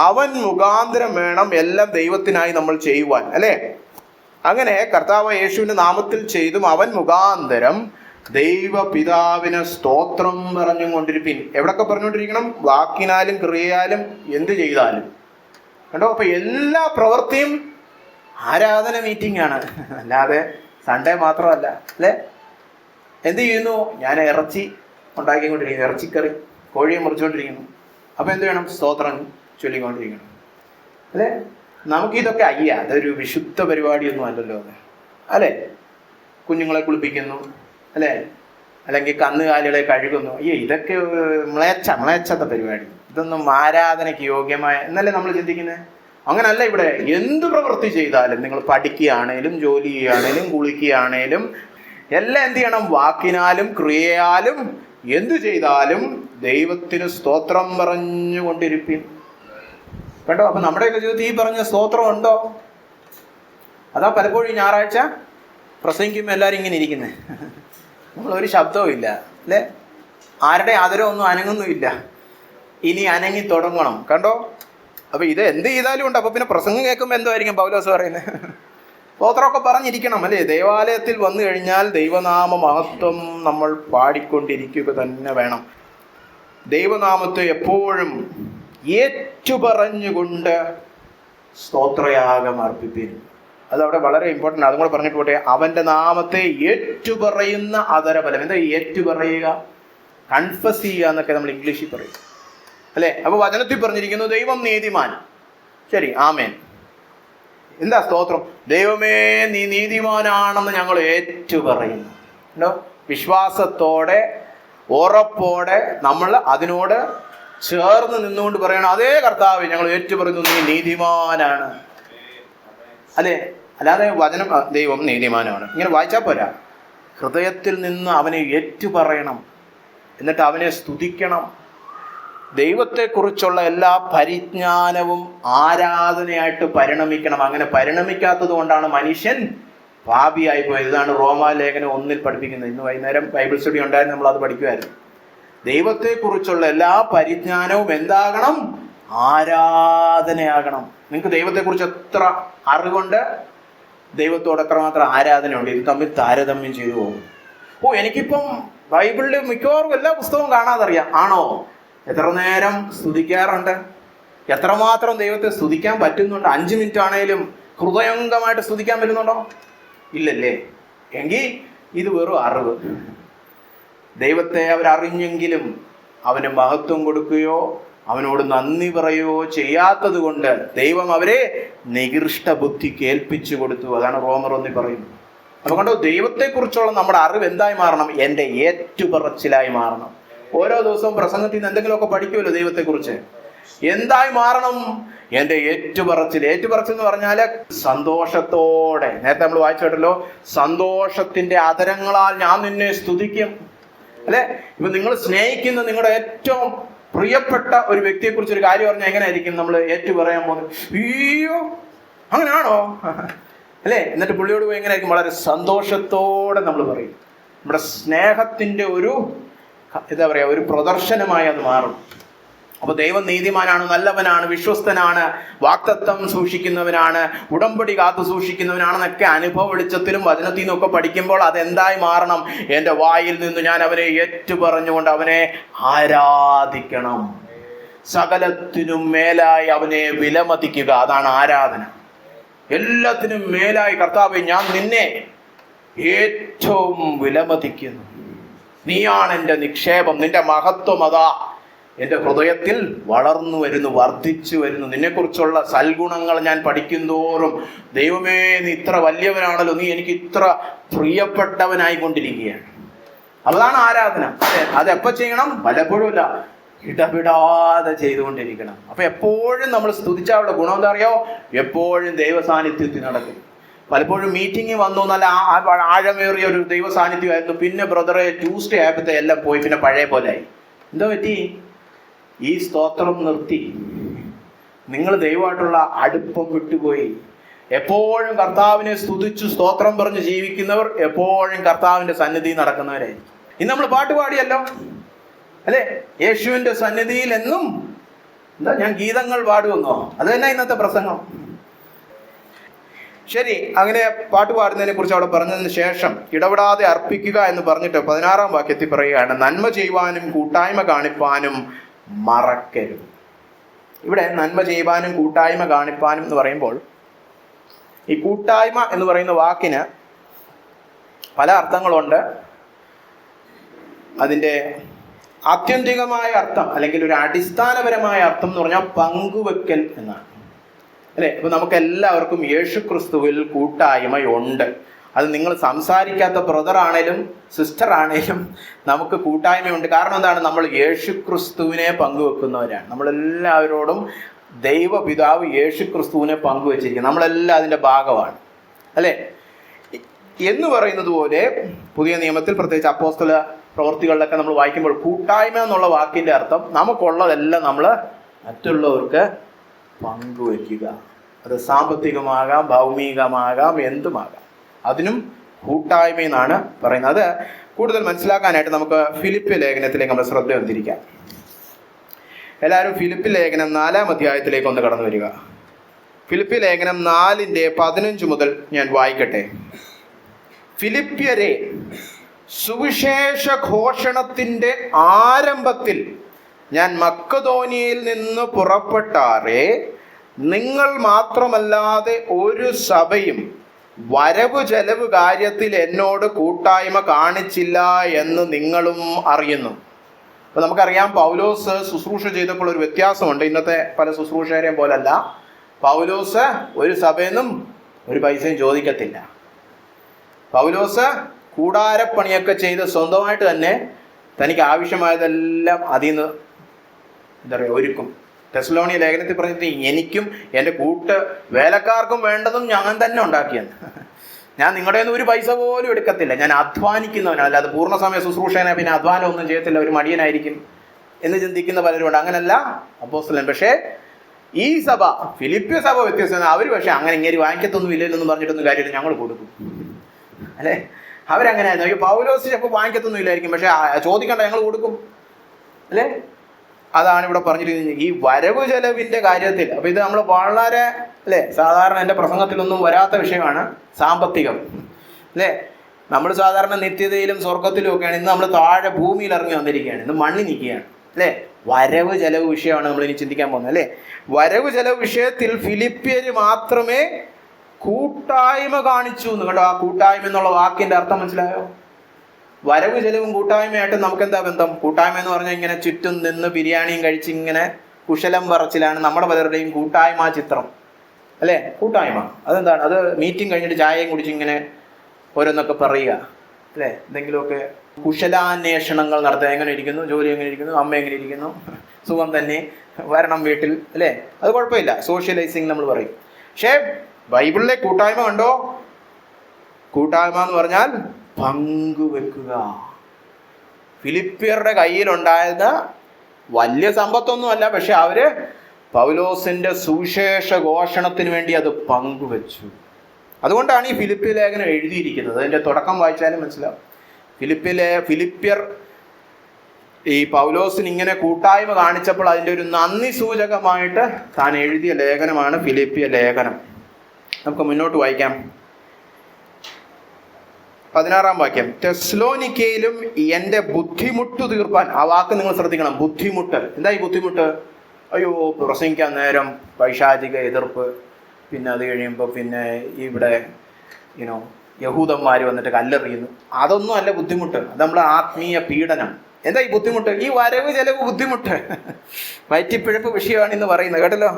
അവൻ മുഖാന്തരം വേണം എല്ലാം ദൈവത്തിനായി നമ്മൾ ചെയ്യുവാൻ, അല്ലേ? അങ്ങനെ കർത്താവ് യേശുവിന്റെ നാമത്തിൽ ചെയ്തും അവൻ മുഖാന്തരം ദൈവപിതാവിന് സ്തോത്രം പറഞ്ഞും കൊണ്ടിരിപ്പിൻ. എവിടൊക്കെ പറഞ്ഞുകൊണ്ടിരിക്കണം? വാക്കിനാലും ക്രിയയാലും എന്ത് ചെയ്താലും. കണ്ടോ? അപ്പൊ എല്ലാ പ്രവൃത്തിയും ആരാധന മീറ്റിംഗ് ആണ്, അല്ലാതെ സൺഡേ മാത്രമല്ല, അല്ലേ? എന്ത് ചെയ്യുന്നു? ഞാൻ ഇറച്ചി ഉണ്ടാക്കിക്കൊണ്ടിരിക്കുന്നു, ഇറച്ചിക്കറി, കോഴിയെ മുറിച്ചുകൊണ്ടിരിക്കുന്നു. അപ്പൊ എന്ത് വേണം? സ്തോത്രം ചൊല്ലിക്കൊണ്ടിരിക്കണം, അല്ലേ? നമുക്കിതൊക്കെ അതൊരു വിശുദ്ധ പരിപാടിയൊന്നും അല്ലല്ലോ അത്, അല്ലേ? കുഞ്ഞുങ്ങളെ കുളിപ്പിക്കുന്നു, അല്ലേ? അല്ലെങ്കിൽ കന്നുകാലികളെ കഴുകുന്നു. ഇതൊക്കെ മ്ലേച്ഛത്തെ പരിപാടി. ഇതൊന്നും ആരാധനയ്ക്ക് യോഗ്യമായ എന്നല്ലേ നമ്മൾ ചിന്തിക്കുന്നത്? അങ്ങനല്ല. ഇവിടെ എന്ത് പ്രവൃത്തി ചെയ്താലും, നിങ്ങൾ പഠിക്കുകയാണേലും ജോലി ചെയ്യുകയാണേലും കുളിക്കുകയാണേലും എല്ലാം എന്ത് ചെയ്യണം? വാക്കിനാലും ക്രിയയാലും എന്തു ചെയ്താലും ദൈവത്തിന് സ്തോത്രം പറഞ്ഞുകൊണ്ടിരിപ്പിൻ. കേട്ടോ? അപ്പൊ നമ്മുടെയൊക്കെ ജീവിതത്തിൽ ഈ പറഞ്ഞ സ്തോത്രം ഉണ്ടോ? അതാ പലപ്പോഴും ഞായറാഴ്ച പ്രസംഗിക്കുമ്പോൾ എല്ലാവരും ഇങ്ങനെ ഇരിക്കുന്നത്, നമ്മളൊരു ശബ്ദവും ഇല്ല, അല്ലേ? ആരുടെ ആദരവും ഒന്നും അനങ്ങുന്നുമില്ല. ഇനി അനങ്ങി തുടങ്ങണം. കണ്ടോ? അപ്പൊ ഇത് എന്ത് ചെയ്താലും ഉണ്ട്. അപ്പൊ പിന്നെ പ്രസംഗം കേൾക്കുമ്പോൾ എന്തായിരിക്കും പൗലോസ് പറയുന്നത്? സ്തോത്രമൊക്കെ പറഞ്ഞിരിക്കണം, അല്ലേ? ദേവാലയത്തിൽ വന്നു കഴിഞ്ഞാൽ ദൈവനാമ മഹത്വം നമ്മൾ പാടിക്കൊണ്ടിരിക്കുക തന്നെ വേണം. ദൈവനാമത്തെ എപ്പോഴും ഏറ്റുപറഞ്ഞുകൊണ്ട് സ്തോത്രയാഗം അർപ്പിപ്പിൻ. അതവിടെ വളരെ ഇമ്പോർട്ടൻ്റ്. അതും കൂടെ പറഞ്ഞിട്ട് പോട്ടെ. അവന്റെ നാമത്തെ ഏറ്റുപറയുന്ന അതരബലം. എന്താ ഏറ്റുപറയുക? കൺഫസ് ചെയ്യുക എന്നൊക്കെ നമ്മൾ ഇംഗ്ലീഷിൽ പറയും, അല്ലേ? അപ്പൊ വചനത്തിൽ പറഞ്ഞിരിക്കുന്നു ദൈവം നീതിമാൻ. ശരി, ആമേൻ. എന്താ സ്തോത്രം? ദൈവമേ, നീ നീതിമാനാണെന്ന് ഞങ്ങൾ ഏറ്റുപറയുന്നു. ഉണ്ടോ? വിശ്വാസത്തോടെ ഉറപ്പോടെ നമ്മൾ അതിനോട് ചേർന്ന് നിന്നുകൊണ്ട് പറയണം, അതേ കർത്താവ് ഞങ്ങൾ ഏറ്റുപറയുന്നു, നീ നീതിമാനാണ്, അല്ലേ? അല്ലാതെ വചനം ദൈവം നീതിമാനാണ് ഇങ്ങനെ വായിച്ചാൽ പോരാ. ഹൃദയത്തിൽ നിന്ന് അവനെ ഏറ്റുപറയണം, എന്നിട്ട് അവനെ സ്തുതിക്കണം. ദൈവത്തെക്കുറിച്ചുള്ള എല്ലാ പരിജ്ഞാനവും ആരാധനയായിട്ട് പരിണമിക്കണം. അങ്ങനെ പരിണമിക്കാത്തത് കൊണ്ടാണ് മനുഷ്യൻ പാപിയായി പോയത്. ഇതാണ് റോമാലേഖനം 1 പഠിപ്പിക്കുന്നത്. ഇന്ന് വൈകുന്നേരം ബൈബിൾ സ്റ്റഡി ഉണ്ടായിരുന്നു, നമ്മൾ അത് പഠിക്കുമായിരുന്നു. ദൈവത്തെക്കുറിച്ചുള്ള എല്ലാ പരിജ്ഞാനവും എന്താകണം? ആരാധനയാകണം. നിങ്ങൾക്ക് ദൈവത്തെക്കുറിച്ച് എത്ര അറിവുണ്ട്, ദൈവത്തോട് എത്രമാത്രം ആരാധനയുണ്ട്, ഇത് തമ്മിൽ താരതമ്യം ചെയ്തു പോകും. എനിക്കിപ്പം ബൈബിളിൽ മിക്കവാറും എല്ലാ പുസ്തകവും കാണാതറിയാം. ആണോ? എത്ര നേരം സ്തുതിക്കാറുണ്ട്? എത്രമാത്രം ദൈവത്തെ സ്തുതിക്കാൻ പറ്റുന്നുണ്ട്? 5 മിനിറ്റ് ആണേലും ഹൃദയംഗമായിട്ട് സ്തുതിക്കാൻ പറ്റുന്നുണ്ടോ? ഇല്ലല്ലേ? എങ്കിൽ ഇത് വെറും അറിവ്. ദൈവത്തെ അവരറിഞ്ഞെങ്കിലും അവന് മഹത്വം കൊടുക്കുകയോ അവനോട് നന്ദി പറയുകയോ ചെയ്യാത്തത് കൊണ്ട് ദൈവം അവരെ നികൃഷ്ട ബുദ്ധി കേൾപ്പിച്ചു കൊടുത്തു. അതാണ് റോമർ 1 പറയുന്നത്. അപ്പൊ കണ്ടോ, ദൈവത്തെക്കുറിച്ചുള്ള നമ്മുടെ അറിവ് എന്തായി മാറണം? എൻ്റെ ഏറ്റുപറച്ചിലായി മാറണം. ഓരോ ദിവസവും പ്രസംഗത്തിൽ നിന്ന് എന്തെങ്കിലുമൊക്കെ പഠിക്കുമല്ലോ ദൈവത്തെക്കുറിച്ച്. എന്തായി മാറണം? എൻ്റെ ഏറ്റുപറച്ചിൽ. ഏറ്റുപറച്ചിൽ എന്ന് പറഞ്ഞാൽ സന്തോഷത്തോടെ, നേരത്തെ നമ്മൾ വായിച്ചു കേട്ടല്ലോ, സന്തോഷത്തിന്റെ അതരങ്ങളാൽ ഞാൻ നിന്നെ സ്തുതിക്കും, അല്ലെ? ഇപ്പൊ നിങ്ങൾ സ്നേഹിക്കുന്ന നിങ്ങളുടെ ഏറ്റവും പ്രിയപ്പെട്ട ഒരു വ്യക്തിയെ കുറിച്ച് ഒരു കാര്യം പറഞ്ഞാൽ എങ്ങനെയായിരിക്കും നമ്മൾ ഏറ്റു പറയാൻ പോകുന്നത്? അയ്യോ, അങ്ങനെയാണോ, അല്ലേ? എന്നിട്ട് പുള്ളിയോട് പോയി എങ്ങനെയായിരിക്കും? വളരെ സന്തോഷത്തോടെ നമ്മൾ പറയും. നമ്മുടെ സ്നേഹത്തിന്റെ ഒരു എന്താ പറയാ, ഒരു പ്രദർശനമായി അത് മാറും. അപ്പൊ ദൈവം നീതിമാനാണ്, നല്ലവനാണ്, വിശ്വസ്തനാണ്, വാഗ്ദത്തം സൂക്ഷിക്കുന്നവനാണ്, ഉടമ്പടി കാത്തു സൂക്ഷിക്കുന്നവനാണെന്നൊക്കെ അനുഭവ വെളിച്ചത്തിലും വചനത്തിൽ നിന്നൊക്കെ പഠിക്കുമ്പോൾ അതെന്തായി മാറണം? എൻ്റെ വായിൽ നിന്ന് ഞാൻ അവനെ ഏറ്റുപറഞ്ഞുകൊണ്ട് അവനെ ആരാധിക്കണം. സകലത്തിനും മേലായി അവനെ വിലമതിക്കുക. അതാണ് ആരാധന. എല്ലാത്തിനും മേലായി കർത്താവേ, ഞാൻ നിന്നെ ഏറ്റവും വിലമതിക്കുന്നു. നീയാണ് എൻ്റെ നിക്ഷേപം. നിന്റെ മഹത്വം അതാ എൻ്റെ ഹൃദയത്തിൽ വളർന്നു വരുന്നു, വർദ്ധിച്ചു വരുന്നു. നിന്നെക്കുറിച്ചുള്ള സൽഗുണങ്ങൾ ഞാൻ പഠിക്കുന്തോറും ദൈവമേ, നീ ഇത്ര വലിയവനാണല്ലോ, നീ എനിക്ക് ഇത്ര പ്രിയപ്പെട്ടവനായിക്കൊണ്ടിരിക്കുകയാണ്. അതാണ് ആരാധന. അതെപ്പോ ചെയ്യണം? പലപ്പോഴും അല്ല, ഇടപെടാതെ ചെയ്തുകൊണ്ടിരിക്കണം. അപ്പൊ എപ്പോഴും നമ്മൾ സ്തുതിച്ചാലുള്ള ഗുണം എന്താ അറിയോ? എപ്പോഴും ദൈവ സാന്നിധ്യത്തിൽ നടക്കും. പലപ്പോഴും മീറ്റിംഗ് വന്നു, നല്ല ആഴമേറിയ ഒരു ദൈവ സാന്നിധ്യമായിരുന്നു. പിന്നെ ബ്രദറെ ട്യൂസ്ഡേ ആയപ്പോഴത്തെ എല്ലാം പോയി, പിന്നെ പഴയ പോലെ ആയി. എന്താ പറ്റി? ഈ സ്തോത്രം നിർത്തി. നിങ്ങൾ ദൈവമായിട്ടുള്ള അടുപ്പം വിട്ടുപോയി. എപ്പോഴും കർത്താവിനെ സ്തുതിച്ചു സ്തോത്രം പറഞ്ഞ് ജീവിക്കുന്നവർ എപ്പോഴും കർത്താവിന്റെ സന്നിധി നടക്കുന്നവരായിരിക്കും. ഇന്ന് നമ്മൾ പാട്ട് പാടിയല്ലോ അല്ലെ, യേശുവിന്റെ സന്നിധിയിൽ എന്നും എന്താ ഞാൻ ഗീതങ്ങൾ പാടുമെന്നോ? അത് തന്നെ ഇന്നത്തെ പ്രസംഗം. ശരി, അങ്ങനെ പാട്ട് പാടുന്നതിനെ കുറിച്ച് അവിടെ പറഞ്ഞതിന് ശേഷം ഇടപെടാതെ അർപ്പിക്കുക എന്ന് പറഞ്ഞിട്ട് 16-ാം വാക്യത്തിൽ പറയുകയാണ്, നന്മ ചെയ്യുവാനും കൂട്ടായ്മ കാണിപ്പാനും മറക്കരുത്. ഇവിടെ നന്മ ചെയ്യുവാനും കൂട്ടായ്മ കാണിപ്പാനും എന്ന് പറയുമ്പോൾ ഈ കൂട്ടായ്മ എന്ന് പറയുന്ന വാക്കിന് പല അർത്ഥങ്ങളുണ്ട്. അതിൻ്റെ ആത്യന്തികമായ അർത്ഥം അല്ലെങ്കിൽ ഒരു അടിസ്ഥാനപരമായ അർത്ഥം എന്ന് പറഞ്ഞാൽ പങ്കുവെക്കൽ എന്നാണ് അല്ലേ. ഇപ്പൊ നമുക്ക് എല്ലാവർക്കും യേശു ക്രിസ്തുവിൽ കൂട്ടായ്മയുണ്ട്. അത് നിങ്ങൾ സംസാരിക്കാത്ത ബ്രദർ ആണേലും സിസ്റ്റർ ആണേലും നമുക്ക് കൂട്ടായ്മയുണ്ട്. കാരണം എന്താണ്? നമ്മൾ യേശു ക്രിസ്തുവിനെ പങ്കുവെക്കുന്നവരാണ്. നമ്മളെല്ലാവരോടും ദൈവപിതാവ് യേശു ക്രിസ്തുവിനെ പങ്കുവെച്ചിരിക്കുന്നത്, നമ്മളെല്ലാം അതിൻ്റെ ഭാഗമാണ് അല്ലേ. എന്ന് പറയുന്നത് പോലെ പുതിയ നിയമത്തിൽ പ്രത്യേകിച്ച് അപ്പോസ്തല പ്രവൃത്തികളിലൊക്കെ നമ്മൾ വായിക്കുമ്പോൾ കൂട്ടായ്മ എന്നുള്ള വാക്കിൻ്റെ അർത്ഥം നമുക്കുള്ളതെല്ലാം നമ്മൾ മറ്റുള്ളവർക്ക് പങ്കുവെക്കുക. അത് സാമ്പത്തികമാകാം, ഭൗമികമാകാം, എന്തുമാകാം. അതിനും കൂട്ടായ്മ എന്നാണ് പറയുന്നത്. അത് കൂടുതൽ മനസ്സിലാക്കാനായിട്ട് നമുക്ക് ഫിലിപ്പ് ലേഖനത്തിലേക്ക് നമ്മൾ ശ്രദ്ധ വന്നിരിക്കാം. എല്ലാവരും ഫിലിപ്പ് ലേഖനം 4-ാം അധ്യായത്തിലേക്ക് ഒന്ന് കടന്നു വരിക. ഫിലിപ്പ് ലേഖനം 4-15 മുതൽ ഞാൻ വായിക്കട്ടെ. ഫിലിപ്പ്യരെ, സുവിശേഷ ഘോഷണത്തിൻ്റെ ആരംഭത്തിൽ ഞാൻ മക്കദോനിയയിൽ നിന്ന് പുറപ്പെട്ടാറെ നിങ്ങൾ മാത്രമല്ലാതെ ഒരു സഭയും വരവ് ചെലവ് കാര്യത്തിൽ എന്നോട് കൂട്ടായ്മ കാണിച്ചില്ല എന്ന് നിങ്ങളും അറിയുന്നു. അപ്പോൾ നമുക്കറിയാം, പൗലോസ് ശുശ്രൂഷ ചെയ്തപ്പോൾ ഒരു വ്യത്യാസമുണ്ട്. ഇന്നത്തെ പല ശുശ്രൂഷകരെയും പോലല്ല. പൗലോസ് ഒരു സഭയിൽ നിന്നും ഒരു പൈസയും ചോദിക്കത്തില്ല. പൗലോസ് കൂടാരപ്പണിയൊക്കെ ചെയ്ത് സ്വന്തമായിട്ട് തന്നെ തനിക്ക് ആവശ്യമായതെല്ലാം അതിൽ നിന്ന് എന്താ പറയുക ഒരുക്കും. തെസ്സലോനിയ ലേഖനത്തിൽ പറഞ്ഞിട്ട് എനിക്കും എൻ്റെ വേലക്കാർക്കും വേണ്ടതും ഞാൻ തന്നെ ഉണ്ടാക്കിയെന്ന്. ഞാൻ നിങ്ങളുടെ ഒന്നും ഒരു പൈസ പോലും എടുക്കത്തില്ല. ഞാൻ അധ്വാനിക്കുന്നവനാണ്. അല്ലാതെ പൂർണ്ണസമയ ശുശ്രൂഷകനെ പിന്നെ അധ്വാനം ഒന്നും ചെയ്യത്തില്ല, ഒരു മടിയനായിരിക്കും എന്ന് ചിന്തിക്കുന്ന പലരുമുണ്ട്. അങ്ങനല്ല അപ്പോസ്തലൻ. പക്ഷേ ഈ സഭ, ഫിലിപ്പ്യ സഭ വ്യത്യസ്തമാണ്. അവർ പക്ഷേ അങ്ങനെ ഇങ്ങനെ വാങ്ങിക്കത്തൊന്നും ഇല്ലെന്നൊന്നും പറഞ്ഞിട്ടൊന്നും കാര്യമില്ല, ഞങ്ങൾ കൊടുക്കും അല്ലേ. അവരങ്ങനെ ആയിരുന്നു. പൗലോസ് ചിലപ്പോൾ വാങ്ങിക്കത്തൊന്നും ഇല്ലായിരിക്കും, പക്ഷെ ചോദിക്കണ്ട, ഞങ്ങൾ കൊടുക്കും അല്ലേ. അതാണ് ഇവിടെ പറഞ്ഞിരിക്കുന്നത് ഈ വരവ് ചെലവിൻ്റെ കാര്യത്തിൽ. അപ്പോൾ ഇത് നമ്മൾ വളരെ അല്ലേ, സാധാരണ എൻ്റെ പ്രസംഗത്തിലൊന്നും വരാത്ത വിഷയമാണ് സാമ്പത്തികം അല്ലേ. നമ്മൾ സാധാരണ നിത്യതയിലും സ്വർഗത്തിലും ഒക്കെയാണ്. ഇന്ന് നമ്മൾ താഴെ ഭൂമിയിൽ ഇറങ്ങി വന്നിരിക്കുകയാണ്, ഇന്ന് മണ്ണിൽ നിൽക്കുകയാണ് അല്ലേ. വരവ് ചെലവ് വിഷയമാണ് നമ്മൾ ഇനി ചിന്തിക്കാൻ പോകുന്നത് അല്ലേ. വരവ് ചെലവ് വിഷയത്തിൽ ഫിലിപ്പ്യര് മാത്രമേ കൂട്ടായ്മ കാണിച്ചു എന്ന് കേട്ടോ. ആ കൂട്ടായ്മ എന്നുള്ള വാക്കിൻ്റെ അർത്ഥം മനസ്സിലായോ? വരവ് ചെലവും കൂട്ടായ്മയായിട്ട് നമുക്കെന്താ ബന്ധം? കൂട്ടായ്മ എന്ന് പറഞ്ഞാൽ ഇങ്ങനെ ചുറ്റും നിന്ന് ബിരിയാണിയും കഴിച്ച് ഇങ്ങനെ കുശലം പറച്ചിലാണ് നമ്മുടെ പലരുടെയും കൂട്ടായ്മ ചിത്രം അല്ലേ. കൂട്ടായ്മ അതെന്താണ്? അത് മീറ്റിംഗ് കഴിഞ്ഞിട്ട് ചായയും കുടിച്ച് ഇങ്ങനെ ഓരോന്നൊക്കെ പറയുക അല്ലേ. എന്തെങ്കിലുമൊക്കെ കുശലാന്വേഷണങ്ങൾ നടത്തുക. എങ്ങനെ ഇരിക്കുന്നു, ജോലി എങ്ങനെ ഇരിക്കുന്നു, അമ്മ എങ്ങനെ ഇരിക്കുന്നു, സുഖം തന്നെ, വരണം വീട്ടിൽ അല്ലേ. അത് കുഴപ്പമില്ല, സോഷ്യലൈസിങ് നമ്മൾ പറയും. പക്ഷേ ബൈബിളിലെ കൂട്ടായ്മ കണ്ടോ? കൂട്ടായ്മ എന്ന് പറഞ്ഞാൽ പങ്കുവെക്കുക. ഫിലിപ്പ്യരുടെ കയ്യിലുണ്ടായിരുന്ന വലിയ സമ്പത്തൊന്നുമല്ല, പക്ഷെ അവര് പൗലോസിന്റെ സുവിശേഷ ഘോഷണത്തിന് വേണ്ടി അത് പങ്കുവെച്ചു. അതുകൊണ്ടാണ് ഈ ഫിലിപ്പി ലേഖനം എഴുതിയിരിക്കുന്നത്. അതിന്റെ തുടക്കം വായിച്ചാലും മനസ്സിലാവും. ഫിലിപ്പ്യർ ഈ പൗലോസിന് ഇങ്ങനെ കൂട്ടായ്മ കാണിച്ചപ്പോൾ അതിൻ്റെ ഒരു നന്ദി സൂചകമായിട്ട് താൻ എഴുതിയ ലേഖനമാണ് ഫിലിപ്പിയ ലേഖനം. നമുക്ക് മുന്നോട്ട് വായിക്കാം. 16-ാം വാക്യം. തെസ്സലോനിക്കയിലും എൻ്റെ ബുദ്ധിമുട്ട് തീർപ്പാൻ. ആ വാക്ക് നിങ്ങൾ ശ്രദ്ധിക്കണം, ബുദ്ധിമുട്ട്. എന്താ ഈ ബുദ്ധിമുട്ട്? അയ്യോ, പ്രസംഗിക്കാൻ നേരം പൈശാചിക എതിർപ്പ്, പിന്നെ അത് കഴിയുമ്പോൾ പിന്നെ ഇവിടെ യഹൂദന്മാർ വന്നിട്ട് കല്ലെറിയുന്നു. അതൊന്നും അല്ല ബുദ്ധിമുട്ട്, അത് നമ്മളെ ആത്മീയ പീഡനം. എന്താ ഈ ബുദ്ധിമുട്ട്? ഈ വരവ് ചെലവ് ബുദ്ധിമുട്ട്, വയറ്റിപ്പിഴപ്പ് വിഷയമാണ് ഇന്ന് പറയുന്നത് കേട്ടല്ലോ.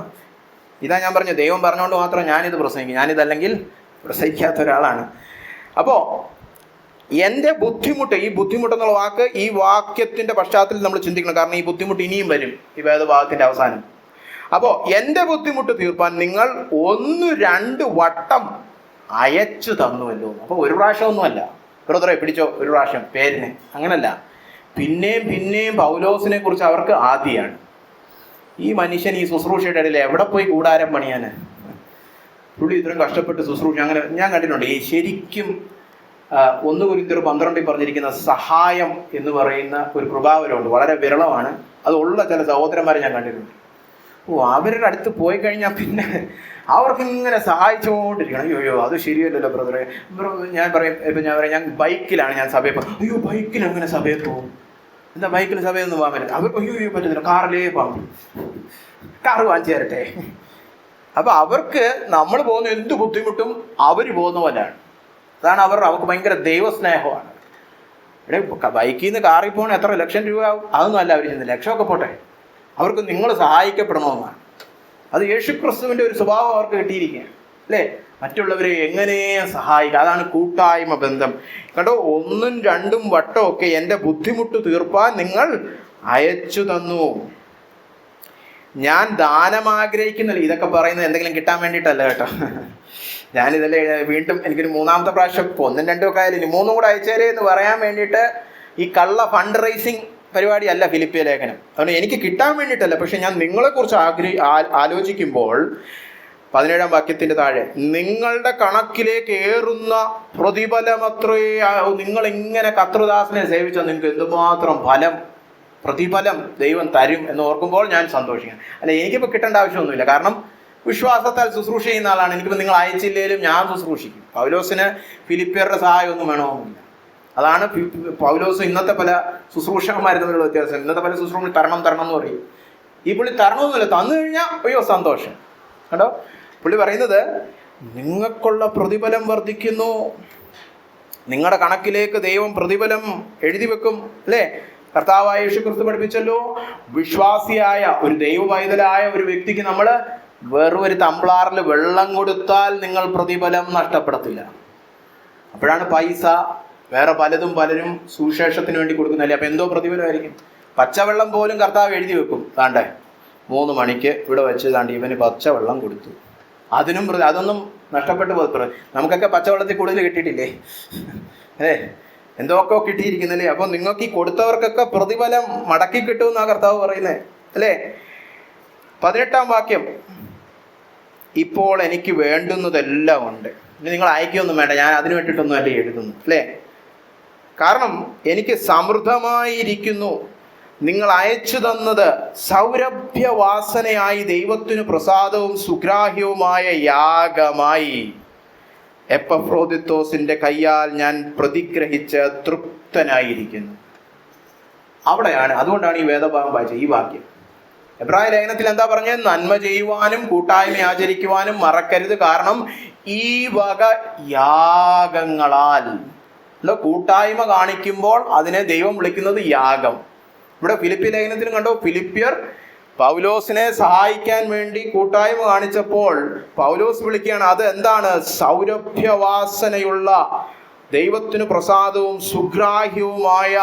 ഇതാ ഞാൻ പറഞ്ഞു, ദൈവം പറഞ്ഞുകൊണ്ട് മാത്രം ഞാനിത് പ്രസംഗിക്കും. ഞാനിതല്ലെങ്കിൽ പ്രസംഗിക്കാത്ത ഒരാളാണ്. അപ്പോൾ എൻ്റെ ബുദ്ധിമുട്ട്, ഈ ബുദ്ധിമുട്ട് എന്നുള്ള വാക്ക് ഈ വാക്യത്തിന്റെ പശ്ചാത്തലത്തിൽ നമ്മൾ ചിന്തിക്കണം. കാരണം ഈ ബുദ്ധിമുട്ട് ഇനിയും വരും ഈ വേദഭാഗത്തിന്റെ അവസാനം. അപ്പോൾ എൻ്റെ ബുദ്ധിമുട്ട് തീർപ്പാൻ നിങ്ങൾ 1-2 വട്ടം അയച്ചു തന്നുവല്ലോ. അപ്പോൾ ഒരു പ്രാവശ്യമൊന്നുമല്ല, ബ്രദറെ പിടിച്ചോ ഒരു പ്രാവശ്യം പേരിന്, അങ്ങനല്ല. പിന്നെയും പിന്നെയും പൗലോസിനെ കുറിച്ച് അവർക്ക് ആദിയാണ്. ഈ മനുഷ്യൻ ഈ ശുശ്രൂഷയുടെ ഇടയിൽ എവിടെ പോയി കൂടാരം പണിയാന്? പുള്ളി ഇത്രയും കഷ്ടപ്പെട്ട് ശുശ്രൂഷ. അങ്ങനെ ഞാൻ കണ്ടിട്ടുണ്ട്. ഈ ശരിക്കും 1 കൊരിന്ത്യർ 12 പറഞ്ഞിരിക്കുന്ന സഹായം എന്ന് പറയുന്ന ഒരു കൃപാവരമുണ്ട്, വളരെ വിരളമാണ്. അത് ഉള്ള ചില സഹോദരന്മാരെ ഞാൻ കണ്ടിട്ടുണ്ട്. അവരുടെ അടുത്ത് പോയി കഴിഞ്ഞാൽ പിന്നെ അവർക്ക് ഇങ്ങനെ സഹായിച്ചുകൊണ്ടിരിക്കണം. അയ്യോ അത് ശരിയല്ലല്ലോ ബ്രദറെ. ഞാൻ പറയും, ഞാൻ ബൈക്കിലാണ് ഞാൻ സഭയിൽ പോകും. അയ്യോ ബൈക്കിൽ എങ്ങനെ സഭയിൽ പോകും? എന്താ ബൈക്കിൽ സഭയിൽ നിന്ന് പോകാൻ പറ്റില്ല? അവർ അയ്യോ പറ്റുന്നില്ല, കാറിലേ പോകാം, കാറ് വാങ്ങിച്ചു തരട്ടെ. അപ്പൊ അവർക്ക് നമ്മൾ പോകുന്ന എന്ത് ബുദ്ധിമുട്ടും അവർ പോകുന്ന പോലെയാണ്. അതാണ് അവർക്ക് ഭയങ്കര ദൈവസ്നേഹമാണ്. ഇവിടെ ബൈക്കിൽ നിന്ന് കാറിൽ പോകണം എത്ര ലക്ഷം രൂപ ആവും? അതൊന്നും അല്ല അവർ ചെയ്യുന്നത്. ലക്ഷമൊക്കെ പോട്ടെ, അവർക്ക് നിങ്ങൾ സഹായിക്കപ്പെടണമെന്നാണ്. അത് യേശുക്രിസ്തുവിന്റെ ഒരു സ്വഭാവം അവർക്ക് കിട്ടിയിരിക്കുകയാണ്, അല്ലേ? മറ്റുള്ളവരെ എങ്ങനെ സഹായിക്കുക, അതാണ് കൂട്ടായ്മ ബന്ധം. കണ്ടോ, 1-2 വട്ടമൊക്കെ എൻ്റെ ബുദ്ധിമുട്ട് തീർപ്പാൻ നിങ്ങൾ അയച്ചു തന്നു. ഞാൻ ദാനം ആഗ്രഹിക്കുന്നില്ല. ഇതൊക്കെ പറയുന്നത് എന്തെങ്കിലും കിട്ടാൻ വേണ്ടിയിട്ടല്ല കേട്ടോ. ഞാനിതല്ലേ വീണ്ടും എനിക്കൊരു 3ാമത്തെ പ്രാവശ്യം 1-2 ഒക്കെ ആയാലും 3 കൂടെ അയച്ചേരേ എന്ന് പറയാൻ വേണ്ടിയിട്ട് ഈ കള്ള ഫണ്ട് റൈസിങ് പരിപാടി അല്ല ഫിലിപ്പിയ ലേഖനം. അതുകൊണ്ട് എനിക്ക് കിട്ടാൻ വേണ്ടിയിട്ടല്ല. പക്ഷെ ഞാൻ നിങ്ങളെക്കുറിച്ച് ആലോചിക്കുമ്പോൾ 17-ാം വാക്യത്തിന്റെ താഴെ നിങ്ങളുടെ കണക്കിലേക്ക് ഏറുന്ന പ്രതിഫലമത്രേ. നിങ്ങൾ ഇങ്ങനെ കർത്തൃദാസനെ സേവിച്ചാൽ നിങ്ങൾക്ക് എന്തുമാത്രം പ്രതിഫലം ദൈവം തരും എന്ന് ഓർക്കുമ്പോൾ ഞാൻ സന്തോഷിക്കാം. അല്ല, എനിക്കിപ്പോൾ കിട്ടേണ്ട ആവശ്യമൊന്നുമില്ല. കാരണം വിശ്വാസത്താൽ ശുശ്രൂഷ ചെയ്യുന്ന ആളാണ്. എനിക്കിപ്പോൾ നിങ്ങൾ അയച്ചില്ലേലും ഞാൻ ശുശ്രൂഷിക്കും. പൗലോസിന് ഫിലിപ്പിയരുടെ സഹായമൊന്നും വേണമെന്നില്ല. അതാണ് പൗലോസ് ഇന്നത്തെ പല ശുശ്രൂഷകന്മാരും തമ്മിലുള്ള വ്യത്യാസം. ഇന്നത്തെ പല ശുശ്രൂഷ തരണം എന്ന് പറയും. ഈ പുള്ളി തരണമെന്നില്ല, തന്നു കഴിഞ്ഞാൽ അയ്യോ സന്തോഷം. കണ്ടോ, പുള്ളി പറയുന്നത് നിങ്ങൾക്കുള്ള പ്രതിഫലം വർദ്ധിക്കുന്നു. നിങ്ങളുടെ കണക്കിലേക്ക് ദൈവം പ്രതിഫലം എഴുതി വെക്കും, അല്ലേ? കർത്താവായ യേശുക്രിസ്തു പഠിപ്പിച്ചല്ലോ, വിശ്വാസിയായ ഒരു ദൈവവൈതലായ ഒരു വ്യക്തിക്ക് നമ്മൾ വെറും ഒരു തംബ്ലാറിൽ വെള്ളം കൊടുത്താൽ നിങ്ങൾ പ്രതിഫലം നഷ്ടപ്പെടത്തില്ല. അപ്പോഴാണ് പൈസ വേറെ പലരും സുവിശേഷത്തിന് വേണ്ടി കൊടുക്കുന്നല്ലേ. അപ്പം എന്തോ പ്രതിഫലമായിരിക്കും. പച്ചവെള്ളം പോലും കർത്താവ് എഴുതി വെക്കും. താണ്ടേ 3 മണിക്ക് ഇവിടെ വെച്ച് താണ്ടി ഇവന് പച്ചവെള്ളം കൊടുത്തു. അതൊന്നും നഷ്ടപ്പെട്ടു പോകും. നമുക്കൊക്കെ പച്ചവെള്ളത്തിൽ കൂടുതൽ കിട്ടിയിട്ടില്ലേ? എന്തൊക്കെ കിട്ടിയിരിക്കുന്നല്ലേ. അപ്പൊ നിങ്ങൾക്ക് ഈ കൊടുത്തവർക്കൊക്കെ പ്രതിഫലം മടക്കി കിട്ടുമെന്നാണ് കർത്താവ് പറയുന്നത്, അല്ലേ? 18-ാം വാക്യം, ഇപ്പോൾ എനിക്ക് വേണ്ടുന്നതെല്ലാം ഉണ്ട്. ഇനി നിങ്ങൾ അയക്കൊന്നും വേണ്ട, ഞാൻ അതിന് വേണ്ടിയിട്ടൊന്നും അല്ലേ എഴുതുന്നു, അല്ലേ? കാരണം എനിക്ക് സമൃദ്ധമായിരിക്കുന്നു. നിങ്ങൾ അയച്ചു തന്നത് സൗരഭ്യവാസനയായി ദൈവത്തിനു പ്രസാദവും സുഗ്രാഹ്യവുമായ യാഗമായി എപ്പഫ്രോദിത്തോസിന്റെ കയ്യാൽ ഞാൻ പ്രതിഗ്രഹിച്ച് തൃപ്തനായിരിക്കുന്നു. അതുകൊണ്ടാണ് ഈ വേദഭാഗം വായിച്ചത്. ഈ വാക്യം എബ്രായ ലേഖനത്തിൽ എന്താ പറഞ്ഞത്? നന്മ ചെയ്യുവാനും കൂട്ടായ്മ ആചരിക്കുവാനും മറക്കരുത്, കാരണം ഈ വക യാഗങ്ങളാൽ. കൂട്ടായ്മ കാണിക്കുമ്പോൾ അതിനെ ദൈവം വിളിക്കുന്നത് യാഗം. ഇവിടെ ഫിലിപ്പി ലേഖനത്തിലും കണ്ടോ, ഫിലിപ്പിയർ പൗലോസിനെ സഹായിക്കാൻ വേണ്ടി കൂട്ടായ്മ കാണിച്ചപ്പോൾ പൗലോസ് വിളിക്കുകയാണ്, അത് എന്താണ്? സൗരഭ്യവാസനയുള്ള ദൈവത്തിനു പ്രസാദവും സുഗ്രാഹ്യവുമായ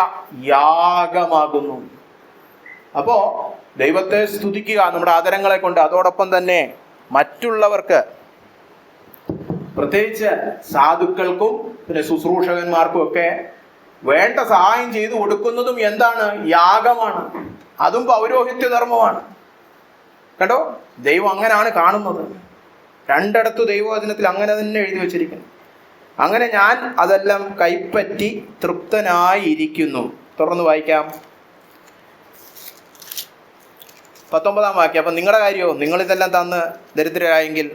യാഗമാകുന്നു. അപ്പോ ദൈവത്തെ സ്തുതിക്കുക നമ്മുടെ ആദരങ്ങളെ കൊണ്ട്. അതോടൊപ്പം തന്നെ മറ്റുള്ളവർക്ക്, പ്രത്യേകിച്ച് സാധുക്കൾക്കും പിന്നെ ശുശ്രൂഷകന്മാർക്കും ഒക്കെ വേണ്ട സഹായം ചെയ്തു കൊടുക്കുന്നതും എന്താണ്? യാഗമാണ്. അതും പൗരോഹിത്യ ധർമ്മമാണ്. കേട്ടോ, ദൈവം അങ്ങനെയാണ് കാണുന്നത്. 2 ദൈവവചനത്തിൽ അങ്ങനെ തന്നെ എഴുതി വച്ചിരിക്കുന്നു. അങ്ങനെ ഞാൻ അതെല്ലാം കൈപ്പറ്റി തൃപ്തനായിരിക്കുന്നു. തുടർന്ന് വായിക്കാം 19-ാം വാക്യം. അപ്പം നിങ്ങളുടെ കാര്യമോ, നിങ്ങളിതെല്ലാം തന്ന് ദരിദ്രരായെങ്കിൽ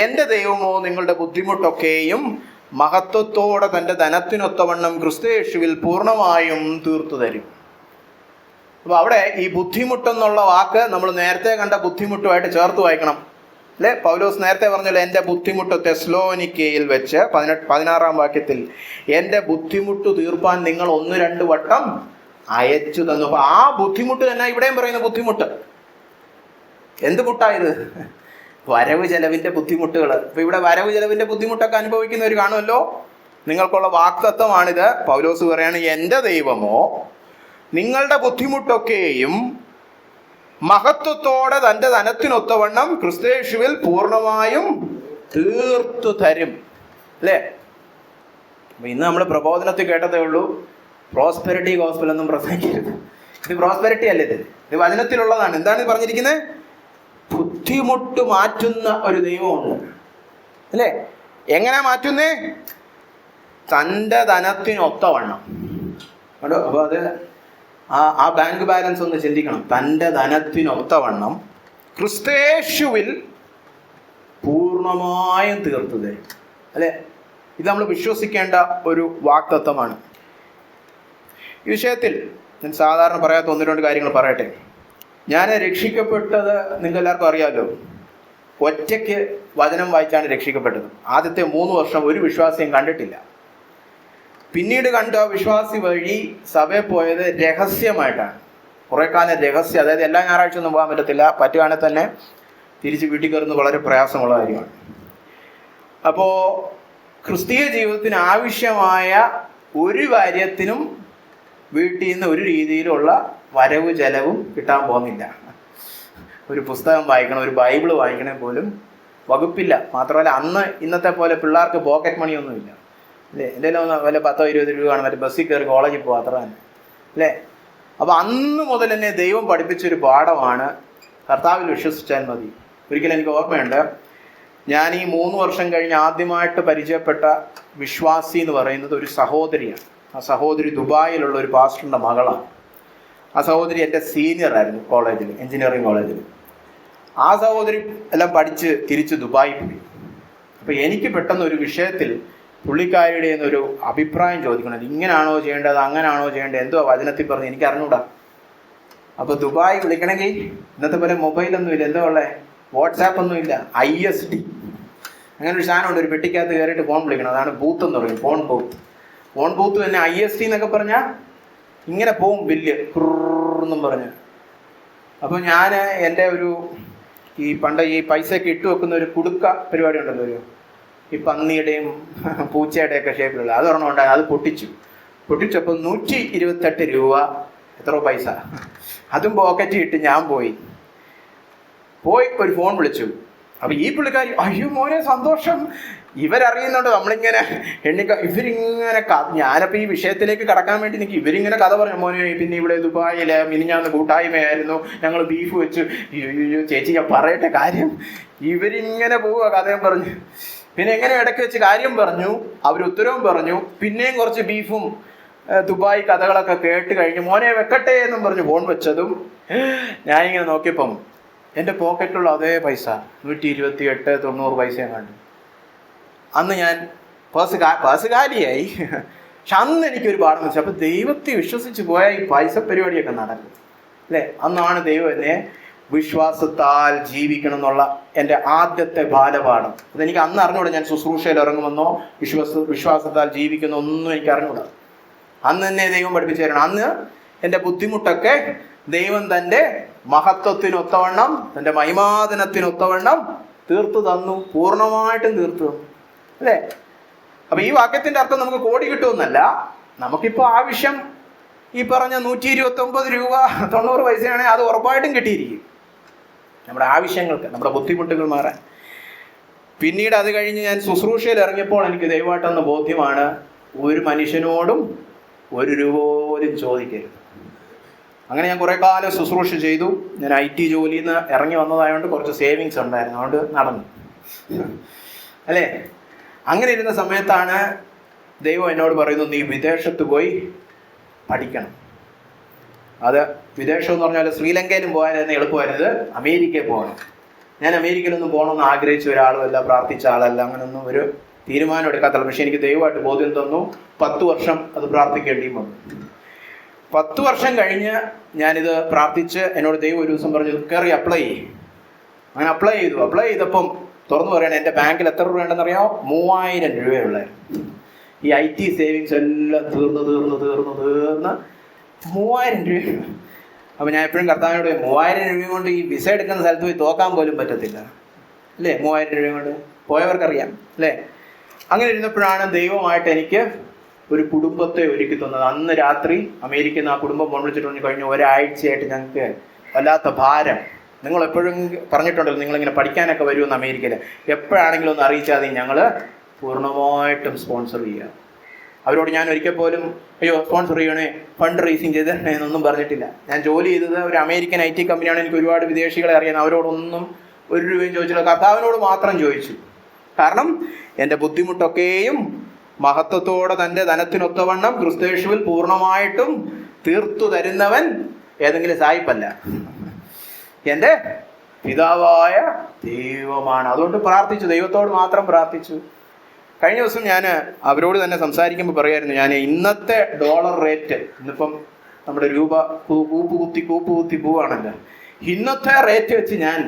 എൻ്റെ ദൈവമോ നിങ്ങളുടെ ബുദ്ധിമുട്ടൊക്കെയും മഹത്വത്തോടെ തൻ്റെ ധനത്തിനൊത്തവണ്ണം ക്രിസ്തുയേശുവിൽ പൂർണ്ണമായും തീർത്തു തരും. അപ്പോൾ അവിടെ ഈ ബുദ്ധിമുട്ടെന്നുള്ള വാക്ക് നമ്മൾ നേരത്തെ കണ്ട ബുദ്ധിമുട്ടുമായിട്ട് ചേർത്ത് വായിക്കണം, അല്ലേ? പൗലോസ് നേരത്തെ പറഞ്ഞല്ലോ, എൻ്റെ ബുദ്ധിമുട്ട് തെസ്സലോനിക്കയിൽ വെച്ച് 16-ാം വാക്യത്തിൽ എൻ്റെ ബുദ്ധിമുട്ട് തീർപ്പാൻ നിങ്ങൾ 1-2 വട്ടം അയച്ചു തന്നു. അപ്പൊ ആ ബുദ്ധിമുട്ട് തന്നെ ഇവിടെയും പറയുന്ന ബുദ്ധിമുട്ട്. എന്ത് മുട്ടായത്? വരവ് ചെലവിന്റെ ബുദ്ധിമുട്ടുകൾ. അപ്പൊ ഇവിടെ വരവ് ചെലവിന്റെ ബുദ്ധിമുട്ടൊക്കെ അനുഭവിക്കുന്നവർ കാണുമല്ലോ. നിങ്ങൾക്കുള്ള വാഗ്ദത്തമാണിത്. പൗലോസ് പറയാണ്, എൻ്റെ ദൈവമോ നിങ്ങളുടെ ബുദ്ധിമുട്ടൊക്കെയും മഹത്വത്തോടെ തൻ്റെ ധനത്തിനൊത്തവണ്ണം ക്രിസ്തയേശുവിൽ പൂർണ്ണമായും തീർത്തു തരും. അല്ലേ? അപ്പൊ ഇന്ന് നമ്മൾ പ്രബോധനത്തിൽ കേട്ടതേ ഉള്ളൂ, പ്രോസ്പെരിറ്റി ഗോസ്പൽ ഒന്നും പ്രസംഗിക്കരുത്. ഇത് പ്രോസ്പെരിറ്റി അല്ല, ഇത് വചനത്തിലുള്ളതാണ്. എന്താണ് പറഞ്ഞിരിക്കുന്നത്? ബുദ്ധിമുട്ട് മാറ്റുന്ന ഒരു ദൈവമുണ്ട്. അല്ലേ? എങ്ങനെ മാറ്റുന്നേ? തൻ്റെ ധനത്തിനൊത്തവണ്ണം. കേട്ടോ? അപ്പൊ അത് ആ ബാങ്ക് ബാലൻസ് ഒന്ന് ചിന്തിക്കണം. തൻ്റെ ധനത്തിനൊത്തവണ്ണം ക്രിസ്തയേശുവിൽ പൂർണ്ണമായും തീർത്തു തരും. അല്ലെ? ഇത് നമ്മൾ വിശ്വസിക്കേണ്ട ഒരു വാഗ്ദത്തമാണ്. ഈ വിഷയത്തിൽ ഞാൻ സാധാരണ പറയാത്ത ഒന്ന് രണ്ട് കാര്യങ്ങൾ പറയട്ടെ. ഞാൻ രക്ഷിക്കപ്പെട്ടത് നിങ്ങൾക്ക് എല്ലാവർക്കും അറിയാമല്ലോ. ഒറ്റയ്ക്ക് വചനം വായിച്ചാണ് രക്ഷിക്കപ്പെട്ടത്. ആദ്യത്തെ 3 വർഷം ഒരു വിശ്വാസിയും കണ്ടിട്ടില്ല. പിന്നീട് കണ്ട വിശ്വാസി വഴി സഭയിൽ പോയത് രഹസ്യമായിട്ടാണ്. കുറെ കാലം രഹസ്യം, അതായത് എല്ലാ ഞായറാഴ്ച ഒന്നും പോകാൻ പറ്റത്തില്ല. പറ്റുകയാണെങ്കിൽ തന്നെ തിരിച്ച് വീട്ടിൽ കയറുന്നത് വളരെ പ്രയാസമുള്ള കാര്യമാണ്. അപ്പോൾ ക്രിസ്തീയ ജീവിതത്തിന് ആവശ്യമായ ഒരു കാര്യത്തിനും വീട്ടിൽ നിന്ന് ഒരു രീതിയിലുള്ള വരവ് ചെലവും കിട്ടാൻ പോകുന്നില്ല. ഒരു പുസ്തകം വായിക്കണം, ഒരു ബൈബിള് വായിക്കണേ പോലും വകുപ്പില്ല. മാത്രമല്ല അന്ന് ഇന്നത്തെ പോലെ പിള്ളേർക്ക് പോക്കറ്റ് മണിയൊന്നുമില്ല. അല്ലേ? എന്തെങ്കിലും വല്ല 10-20 രൂപ കാണും, മറ്റേ ബസ്സിൽ കയറി കോളേജിൽ പോകും, അത്ര തന്നെ. അല്ലേ? അപ്പോൾ അന്ന് മുതൽ തന്നെ ദൈവം പഠിപ്പിച്ചൊരു പാഠമാണ്, കർത്താവിൽ വിശ്വസിച്ചാൽ മതി. ഒരിക്കലും എനിക്ക് ഓർമ്മയുണ്ട്, ഞാൻ ഈ 3 വർഷം കഴിഞ്ഞ് ആദ്യമായിട്ട് പരിചയപ്പെട്ട വിശ്വാസി എന്ന് പറയുന്നത് ഒരു സഹോദരിയാണ്. ആ സഹോദരി ദുബായിലുള്ള ഒരു പാസ്റ്ററിൻ്റെ മകളാണ്. ആ സഹോദരി എൻ്റെ സീനിയറായിരുന്നു കോളേജിൽ, എഞ്ചിനീയറിംഗ് കോളേജിൽ. ആ സഹോദരി എല്ലാം പഠിച്ച് തിരിച്ച് ദുബായി പോയി. അപ്പോൾ എനിക്ക് പെട്ടെന്ന് ഒരു വിഷയത്തിൽ പുള്ളിക്കാരിയുടെ ഒരു അഭിപ്രായം ചോദിക്കണം. ഇങ്ങനാണോ ചെയ്യേണ്ടത്, അങ്ങനാണോ ചെയ്യേണ്ടത്, എന്തോ വചനത്തിൽ പറഞ്ഞ് എനിക്ക് അറിഞ്ഞൂടാ. അപ്പോൾ ദുബായ് വിളിക്കണമെങ്കിൽ ഇന്നത്തെ പോലെ മൊബൈലൊന്നുമില്ല, എന്തോ ഉള്ളത്, വാട്സാപ്പ് ഒന്നുമില്ല, ISD അങ്ങനെ ഒരു സാധനമുണ്ട്. ഒരു പെട്ടിക്കകത്ത് കയറിയിട്ട് ഫോൺ വിളിക്കണം, അതാണ് ബൂത്ത് എന്ന് പറയും, ഫോൺ ബൂത്ത്. ഫോൺ ബൂത്ത് തന്നെ ISD എന്നൊക്കെ പറഞ്ഞാൽ ഇങ്ങനെ പോവും, ബില്ല് എന്നും പറഞ്ഞ്. അപ്പോൾ ഞാൻ എൻ്റെ ഈ പണ്ട് ഈ പൈസയൊക്കെ ഇട്ട് വെക്കുന്ന ഒരു കുടുക്ക പരിപാടി ഉണ്ടല്ലോ, ഈ പന്നിയുടെയും പൂച്ചയുടെയൊക്കെ ഷേപ്പിലുള്ള അതൊരെണ്ണം ഉണ്ടായി. അത് പൊട്ടിച്ചപ്പോൾ 128 രൂപ, എത്ര പൈസ, അതും പോക്കറ്റിൽ ഇട്ട് ഞാൻ പോയി ഒരു ഫോൺ വിളിച്ചു. അപ്പം ഈ പുള്ളിക്കാരി, അയ്യോ മോനെ സന്തോഷം, ഇവരറിയുന്നുണ്ട് നമ്മളിങ്ങനെ ഇവരിങ്ങനെ ഞാനപ്പോൾ ഈ വിഷയത്തിലേക്ക് കടക്കാൻ വേണ്ടി നിൽക്കും. ഇവരിങ്ങനെ കഥ പറഞ്ഞു, മോനെ പിന്നെ ഇവിടെ ദുബായിലെ മിനിഞ്ഞാന്ന് കൂട്ടായ്മയായിരുന്നു, ഞങ്ങൾ ബീഫ് വെച്ചു. ചേച്ചി ഞാൻ പറയട്ടെ കാര്യം. ഇവരിങ്ങനെ പോവുക കഥയും പറഞ്ഞു. പിന്നെ എങ്ങനെ ഇടയ്ക്ക് വെച്ച് കാര്യം പറഞ്ഞു, അവർ ഉത്തരവും പറഞ്ഞു. പിന്നെയും കുറച്ച് ബീഫും ദുബായ് കഥകളൊക്കെ കേട്ട് കഴിഞ്ഞ് മോനെ വെക്കട്ടെ എന്നും പറഞ്ഞു ഫോൺ വെച്ചതും ഞാനിങ്ങനെ നോക്കിയപ്പം എൻ്റെ പോക്കറ്റിലുള്ള അതേ പൈസ 128-90 പൈസയും കണ്ടു. അന്ന് ഞാൻ പേഴ്സ് കാലിയായി. പക്ഷെ അന്ന് എനിക്കൊരു പാഠം വെച്ചു, അപ്പം ദൈവത്തെ വിശ്വസിച്ച് പോയാൽ ഈ പൈസ പരിപാടിയൊക്കെ നടക്കും. അല്ലേ? അന്നാണ് ദൈവം എന്നെ വിശ്വാസത്താൽ ജീവിക്കണം എന്നുള്ള എൻ്റെ ആദ്യത്തെ ബാലപാഠം. അതെനിക്ക് അന്ന് അറിഞ്ഞൂടാ. ഞാൻ ശുശ്രൂഷയിൽ ഇറങ്ങുമെന്നോ വിശ്വാസത്താൽ ജീവിക്കുന്നോ ഒന്നും എനിക്ക് അറിഞ്ഞൂടാ. അന്ന് തന്നെ ദൈവം പഠിപ്പിച്ചു തരണം. അന്ന് എൻ്റെ ബുദ്ധിമുട്ടൊക്കെ ദൈവം തൻ്റെ മഹത്വത്തിനൊത്തവണ്ണം, തൻ്റെ മഹിമാദനത്തിനൊത്തവണ്ണം തീർത്തു തന്നു, പൂർണ്ണമായിട്ടും തീർത്തു തന്നു. അല്ലേ? അപ്പൊ ഈ വാക്യത്തിന്റെ അർത്ഥം നമുക്ക് കോടി കിട്ടുമെന്നല്ല. നമുക്കിപ്പോൾ ആവശ്യം ഈ പറഞ്ഞ 129 രൂപ 90 പൈസയാണെങ്കിൽ അത് ഉറപ്പായിട്ടും കിട്ടിയിരിക്കും നമ്മുടെ ആവശ്യങ്ങൾക്ക്, നമ്മുടെ ബുദ്ധിമുട്ടുകൾ മാറാൻ. പിന്നീട് അത് കഴിഞ്ഞ് ഞാൻ ശുശ്രൂഷയിൽ ഇറങ്ങിയപ്പോൾ എനിക്ക് ദൈവമായിട്ടെന്ന ബോധ്യമാണ്, ഒരു മനുഷ്യനോടും 1 രൂപ പോലും ചോദിക്കരുത്. അങ്ങനെ ഞാൻ കുറേ കാലം ശുശ്രൂഷ ചെയ്തു. ഞാൻ IT ജോലിയിൽ നിന്ന് ഇറങ്ങി വന്നതായതുകൊണ്ട് കുറച്ച് സേവിങ്സ് ഉണ്ടായിരുന്നു, അതുകൊണ്ട് നടന്നു. അല്ലേ? അങ്ങനെ ഇരുന്ന സമയത്താണ് ദൈവം എന്നോട് പറയുന്നു, നീ വിദേശത്ത് പോയി പഠിക്കണം. അത് വിദേശം എന്ന് പറഞ്ഞാൽ ശ്രീലങ്കയിലും പോകാൻ എളുപ്പമായിരുന്നത്, അമേരിക്കയിൽ പോകണം. ഞാൻ അമേരിക്കയിലൊന്നും പോകണമെന്ന് ആഗ്രഹിച്ച ഒരാളുമല്ല, പ്രാർത്ഥിച്ച ആളല്ല, അങ്ങനൊന്നും ഒരു തീരുമാനം എടുക്കാത്തല്ല. പക്ഷെ എനിക്ക് ദൈവമായിട്ട് ബോധ്യം തന്നു. 10 വർഷം അത് പ്രാർത്ഥിക്കേണ്ടിയും വന്നു. 10 വർഷം കഴിഞ്ഞ് ഞാനിത് പ്രാർത്ഥിച്ച് എന്നോട് ദൈവം ഒരു ദിവസം പറഞ്ഞു, കയറി അപ്ലൈ ചെയ്യും. അങ്ങനെ അപ്ലൈ ചെയ്തപ്പം തുറന്നു പറയണേ, എൻ്റെ ബാങ്കിൽ എത്ര രൂപ ഉണ്ടെന്ന് അറിയാമോ? 3000 രൂപയുള്ളായിരുന്നു. ഈ IT സേവിങ്സ് എല്ലാം തീർന്ന് 3000 രൂപ. അപ്പം ഞാൻ എപ്പോഴും കർത്താവിനോട് 3000 രൂപ കൊണ്ട് ഈ വിസ എടുക്കുന്ന സ്ഥലത്ത് പോയി തോക്കാൻ പോലും പറ്റത്തില്ല. അല്ലേ? 3000 രൂപ കൊണ്ട് പോയവർക്കറിയാം. അല്ലേ? അങ്ങനെ ഇരുന്നപ്പോഴാണ് ദൈവമായിട്ട് എനിക്ക് ഒരു കുടുംബത്തെ ഒരുക്കി തന്നത്. അന്ന് രാത്രി അമേരിക്കയിൽ നിന്ന് ആ കുടുംബം ഫോൺ വിളിച്ചിട്ട് പറഞ്ഞു, കഴിഞ്ഞ ഒരാഴ്ചയായിട്ട് ഞങ്ങൾക്ക് വല്ലാത്ത ഭാരം. നിങ്ങൾ എപ്പോഴും പറഞ്ഞിട്ടുണ്ടല്ലോ നിങ്ങളിങ്ങനെ പഠിക്കാനൊക്കെ വരുമെന്ന് അമേരിക്കയിൽ, എപ്പോഴാണെങ്കിലും ഒന്ന് അറിയിച്ചാൽ മതി, ഞങ്ങൾ പൂർണ്ണമായിട്ടും സ്പോൺസർ ചെയ്യുക. അവരോട് ഞാൻ ഒരിക്കൽ പോലും അയ്യോ സ്പോൺസർ ചെയ്യണേ, ഫണ്ട് റേസിങ് ചെയ്തേ എന്നൊന്നും പറഞ്ഞിട്ടില്ല. ഞാൻ ജോലി ചെയ്തത് ഒരു അമേരിക്കൻ IT കമ്പനിയാണ്. എനിക്ക് ഒരുപാട് വിദേശികളെ അറിയാം. അവരോടൊന്നും ഒരു രൂപയും ചോദിച്ചില്ല. കർത്താവിനോട് മാത്രം ചോദിച്ചു. കാരണം എൻ്റെ ബുദ്ധിമുട്ടൊക്കെയും മഹത്വത്തോടെ തൻ്റെ ധനത്തിനൊത്തവണ്ണം ക്രിസ്തയേശുവിൽ പൂർണ്ണമായിട്ടും തീർത്തു തരുന്നവൻ ഏതെങ്കിലും സായിപ്പല്ല, എൻ്റെ പിതാവായ ദൈവമാണ്. അതുകൊണ്ട് പ്രാർത്ഥിച്ചു, ദൈവത്തോട് മാത്രം പ്രാർത്ഥിച്ചു. കഴിഞ്ഞ ദിവസം ഞാൻ അവരോട് തന്നെ സംസാരിക്കുമ്പോൾ പറയായിരുന്നു, ഞാൻ ഇന്നത്തെ ഡോളർ റേറ്റ്, ഇന്നിപ്പം നമ്മുടെ രൂപ കൂപ്പുകുത്തി പോവാണല്ലോ, ഇന്നത്തെ റേറ്റ് വെച്ച് ഞാൻ